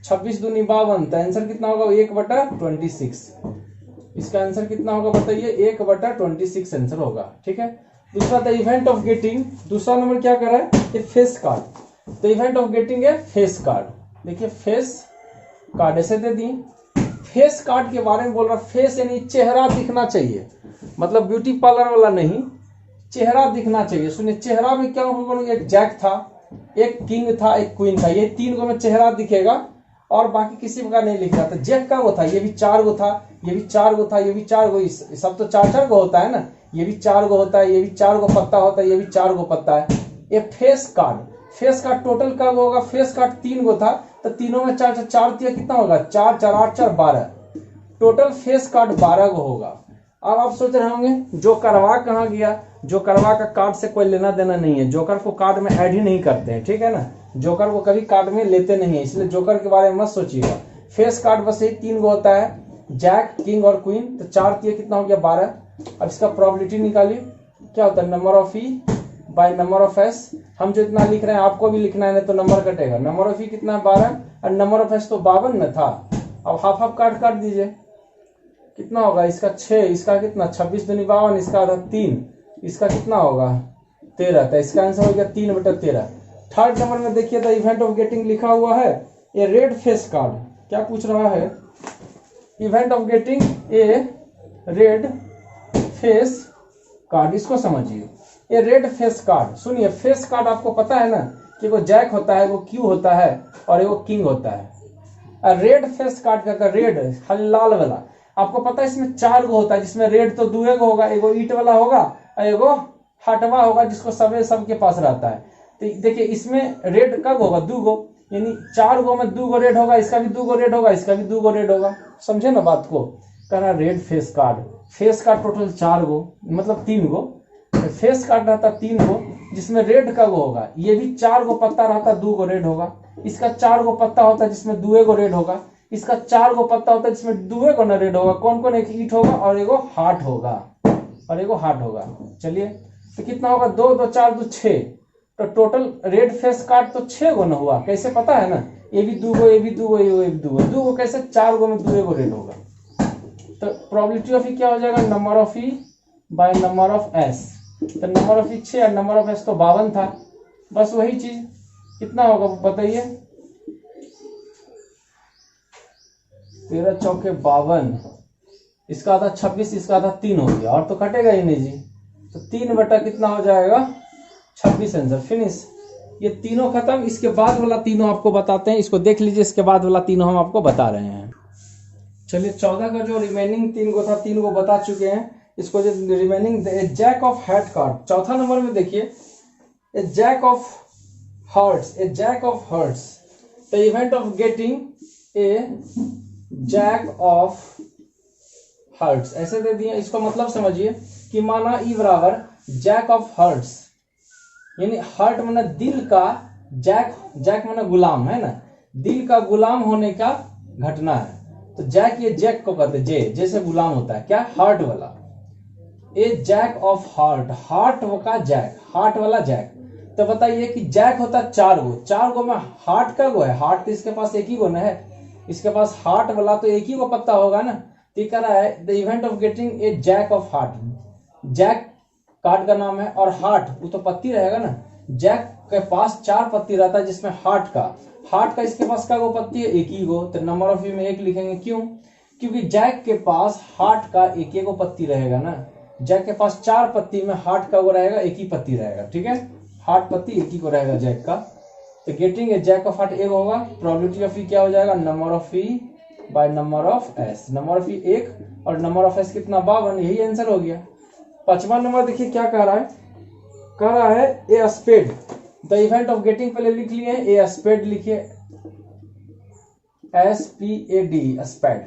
S2: 26 दूनी 52। तो आंसर कितना होगा, 1/26। इसका आंसर कितना होगा बताइए, 1/26 आंसर होगा, ठीक है। दूसरा द इवेंट ऑफ गेटिंग, दूसरा नंबर क्या कर रहा है, ये face card. The event of getting है फेस कार्ड। देखिए फेस कार्ड ऐसे दे दिए। फेस कार्ड के बारे में बोल रहा, फेस यानी चेहरा दिखना चाहिए, मतलब ब्यूटी पार्लर वाला नहीं, चेहरा दिखना चाहिए। सुनिए चेहरा में क्या बोलूंगा, एक जैक था, एक किंग था, एक क्वीन था, ये तीन को में चेहरा दिखेगा और बाकी किसी का नहीं लिख रहा था। जैक का वो था, ये भी 4 गो था, ये भी 4 गो था, ये भी 4 गो, सब तो 4-4 गो होता है ना, ये भी 4 गो होता है, ये भी 4 गो पत्ता होता है, ये भी 4 गो पत्ता है। ये face card, face card total कब होगा, फेस कार्ड 3 गो था तो तीनों में 4 दिया, कितना होगा 4 4 8 4 12, टोटल फेस कार्ड 12 गो होगा। अब आप सोच रहे होंगे जो करवा कहाँ गया, जो करवा का कार्ड से कोई लेना देना नहीं है, जोकर को कार्ड में ऐड ही नहीं करते हैं, ठीक है ना, जोकर को कभी कार्ड में लेते नहीं है, इसलिए जोकर के बारे में मत सोचिएगा। फेस कार्ड बस यही 3 गो होता है, जैक किंग और क्वीन, तो 4 दिए कितना हो गया 12। अब इसका प्रोबेबिलिटी निकालिए, क्या होता है number of E by number of S. हम जो इतना लिख रहे हैं आपको भी लिखना है, नहीं तो नंबर कटेगा। नंबर ऑफ ई कितना है 12 और नंबर ऑफ एस तो 52 में था। अब हाफ हाफ काट दीजिए, कितना होगा इसका 6, इसका कितना 26 दूनी 52, इसका 3, इसका कितना होगा 13, तो इसका आंसर हो गया 3/13। थर्ड नंबर में देखिए द इवेंट ऑफ गेटिंग लिखा हुआ है ए रेड फेस कार्ड। क्या पूछ रहा है, event of getting A red face card, इसको समझिए, ये रेड फेस कार्ड। सुनिए फेस कार्ड आपको पता है ना कि वो जैक होता है, वो क्यू होता है और वो किंग होता है। रेड फेस कार्ड का रेड लाल वाला, आपको पता है इसमें 4 गो होता है, जिसमें रेड तो 2 गो होगा, एगो ईट वाला होगा और एगो हटवा होगा, जिसको सबके पास रहता है। तो देखिए इसमें रेड कब होगा 2 गो, यानी 4 गो में 2 गो रेड होगा, इसका भी 2 गो रेड होगा, इसका भी 2 गो रेड होगा। समझे ना बात को, कहना red face card, face card total 4 गो मतलब 3 गो, फेस कार्ड रहता 3 गो, जिसमें रेड का गो होगा, ये भी 4 गो पत्ता रहता 2 गो रेड होगा, इसका 4 गो पत्ता होता है जिसमें 2 गो रेड होगा, इसका 4 गो पत्ता होता है जिसमें 2 गो न रेड होगा। कौन कौन, एक ईट होगा और एगो हार्ट होगा और एगो हार्ट होगा। चलिए तो कितना होगा 2 2 4 2 6, तो टोटल रेड फेस कार्ड तो 6 गो न हुआ, कैसे पता है ना, ये भी 2 गो, ये भी 2 गो, ये भी 2 गो, कैसे 4 गो में 2 गो रेड होगा। तो प्रोबेबिलिटी ऑफ ई क्या हो जाएगा, number of E by number of S. तो नंबर ऑफ ई 6 और नंबर ऑफ एस तो 52 था, बस वही चीज कितना होगा बताइए, 13 चौके 52, इसका आधा 26, इसका आधा 3 हो गया, और तो कटेगा ही नहीं जी, तो 3 बटा कितना हो जाएगा 26, आंसर फिनिश। ये तीनों खत्म, इसके बाद वाला तीनों आपको बताते हैं, इसको देख लीजिए, इसके बाद वाला तीनों हम आपको बता रहे हैं। चलिए 14 का जो रिमेनिंग 3 गो था, 3 गो बता चुके हैं, इसको जो remaining jack of heart card, चौथा नंबर में देखिए a jack of hearts, a jack of hearts, the event of getting a jack of hearts, ऐसे दे दिए। इसको मतलब समझिए कि माना ई बराबर जैक ऑफ हार्ट्स, यानी हार्ट माना दिल का, जैक जैक माना गुलाम है ना, दिल का गुलाम होने का घटना है। तो जैक, ये जैक को कहते हैं, जैसे गुलाम होता है क्या, हार्ट वाला। ए जैक ऑफ हार्ट, हार्ट का जैक, हार्ट वाला जैक। तो बताइए कि जैक होता है 4 गो, 4 गो में हार्ट का गो है, हार्ट तो इसके पास एक ही गो न है, इसके पास हार्ट वाला तो एक ही गो पत्ता होगा ना। तो कह रहा है the event of getting a jack of heart, jack card का नाम है और हार्ट वो तो पत्ती रहेगा ना, जैक के पास 4 पत्ती रहता है, जिसमें हार्ट का इसके पास का गो पत्ती है, एक ही गो, तो नंबर ऑफ ई में 1 लिखेंगे। क्यों, क्योंकि जैक के पास हार्ट का एक ही गो पत्ती रहेगा ना, जैक के पास 4 पत्ती में हार्ट का वो रहेगा, एक ही पत्ती रहेगा, ठीक है, हार्ट पत्ती एक ही को रहेगा जैक का। तो getting a jack of heart 1 होगा, प्रोबेबिलिटी ऑफ ई क्या हो जाएगा, number of E by number of S, number of E 1 और नंबर ऑफ एस कितना 52, यही आंसर हो गया। 5वां नंबर देखिए क्या कह रहा है, कह रहा है a spade, the event of getting पहले लिख लिए, ए स्पेड लिखिए, SPAD स्पेड।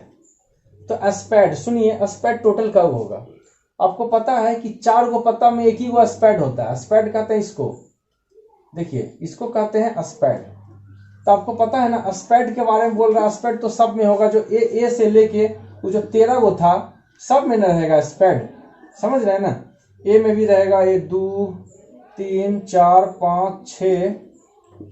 S2: तो स्पेड, सुनिए स्पेड टोटल कब होगा, आपको पता है कि 4 गो पत्ता में एक ही गो स्पेड होता है, स्पेड कहते हैं इसको, देखिए इसको कहते हैं स्पेड। तो आपको पता है ना स्पेड के बारे में बोल रहा है, स्पेड तो सब में होगा, जो ए से लेके वो जो 13 गो था सब में न रहेगा स्पेड, समझ रहे हैं ना, ए में भी रहेगा, 1 2 3 4 5 6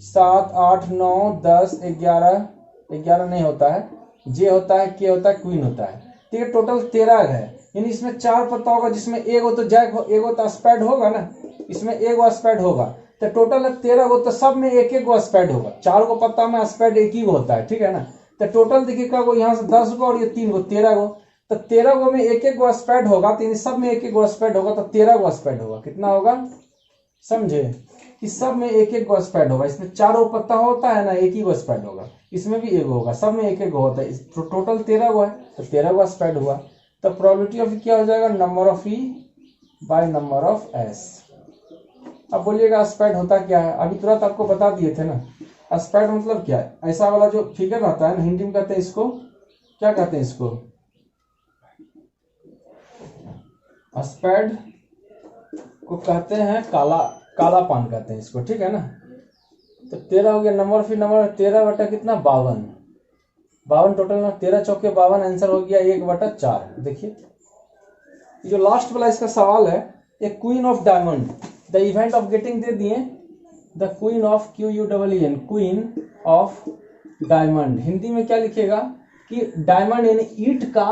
S2: 7 8 9 10 11 नहीं होता है, जे होता है, के होता है, क्वीन होता है, तो ये टोटल 13 है। यानी इसमें 4 पत्ता होगा, जिसमें एगो तो जैक हो, एगो तो स्पैड होगा ना, इसमें एगो स्पैड होगा, तो टोटल है 13 गो, तो सब में एक एक गो स्पैड होगा। 4 गो पत्ता में स्पैड एक ही गो होता है, ठीक है ना। तो टोटल देखिए क्या गो, यहाँ से 10 गो और ये 3 गो, 13 गो। तो 13 गो में एक एक गो स्पैड होगा, तो सब में एक एक गो स्पैड होगा, तो 13 गो स्पैड होगा। कितना होगा, समझे कि सब में एक एक गो स्पैड होगा। इसमें 4 गो पत्ता होता है ना, एक ही गो स्पैड होगा, इसमें भी एक होगा, सब में एक एक गो होता है। तो टोटल 13 गो है, तो 13 गो स्पैड हुआ। तो प्रोबेबिलिटी ऑफ क्या हो जाएगा, number of E by number of S. अब बोलिएगा स्पैड होता क्या है, अभी तुरंत आपको बता दिए थे ना। स्पैड मतलब क्या है, ऐसा वाला जो फिगर रहता है ना, हिंदी में कहते हैं इसको, क्या कहते हैं इसको, स्पैड को कहते हैं काला पान कहते हैं इसको, ठीक है ना। तो 13 हो गया, नंबर ऑफ नंबर 13 बटा कितना, 52 टोटल ना, 13 चौके 52, आंसर हो गया 1/4। देखिए जो लास्ट वाला इसका सवाल है, a queen of diamond, the event of getting दे दिए, the queen of QUEEN, queen of diamond. Hindi में क्या लिखेगा कि डायमंड यानी ईंट का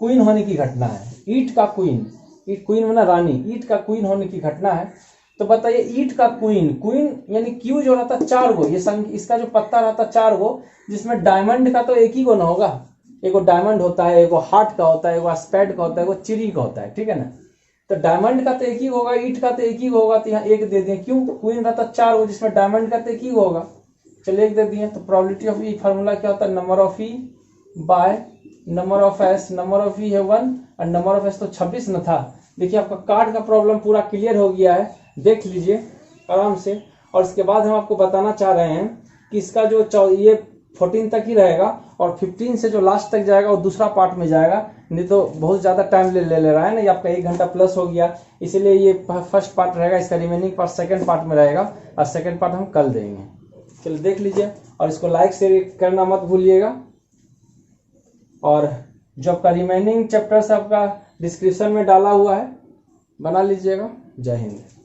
S2: क्वीन होने की घटना है। ईंट का क्वीन, क्वीन माना रानी, ईंट का क्वीन होने की घटना है। तो बताइए ईंट का क्वीन यानी क्यू जो रहता 4 गो, ये इसका जो पत्ता रहता 4 गो, जिसमें डायमंड का तो एक ही गो ना होगा, एगो डायमंड होता है, एगो हार्ट का होता है, एगो स्पैड का होता है, एगो चिरी का होता है, ठीक है ना। तो डायमंड का तो एक ही होगा, ईंट का तो एक ही होगा, तो यहाँ एक दे दिए, क्यों, क्वीन रहता 4 गो, जिसमें डायमंड का तो एक ही होगा, चलिए एक दे दिए। तो प्रोबेबिलिटी ऑफ ई फार्मूला क्या होता है, number of E by number of S. Number of E है 1 और नंबर ऑफ एस तो 26 न था। देखिए आपका कार्ड का प्रॉब्लम पूरा क्लियर हो गया है, देख लीजिए आराम से। और इसके बाद हम आपको बताना चाह रहे हैं कि इसका जो ये 14 तक ही रहेगा, और 15 से जो लास्ट तक जाएगा वो दूसरा पार्ट में जाएगा, नहीं तो बहुत ज़्यादा टाइम ले रहा है ना, ये आपका 1 घंटा प्लस हो गया, इसीलिए ये फर्स्ट पार्ट रहेगा, इसका रिमेनिंग पार्ट सेकंड पार्ट में रहेगा, और सेकंड पार्ट हम कल देंगे। चलिए देख लीजिए, और इसको लाइक शेयर करना मत भूलिएगा। और जो आपका रिमेनिंग चैप्टर्स आपका डिस्क्रिप्शन में डाला हुआ है, बना लीजिएगा। जय हिंद।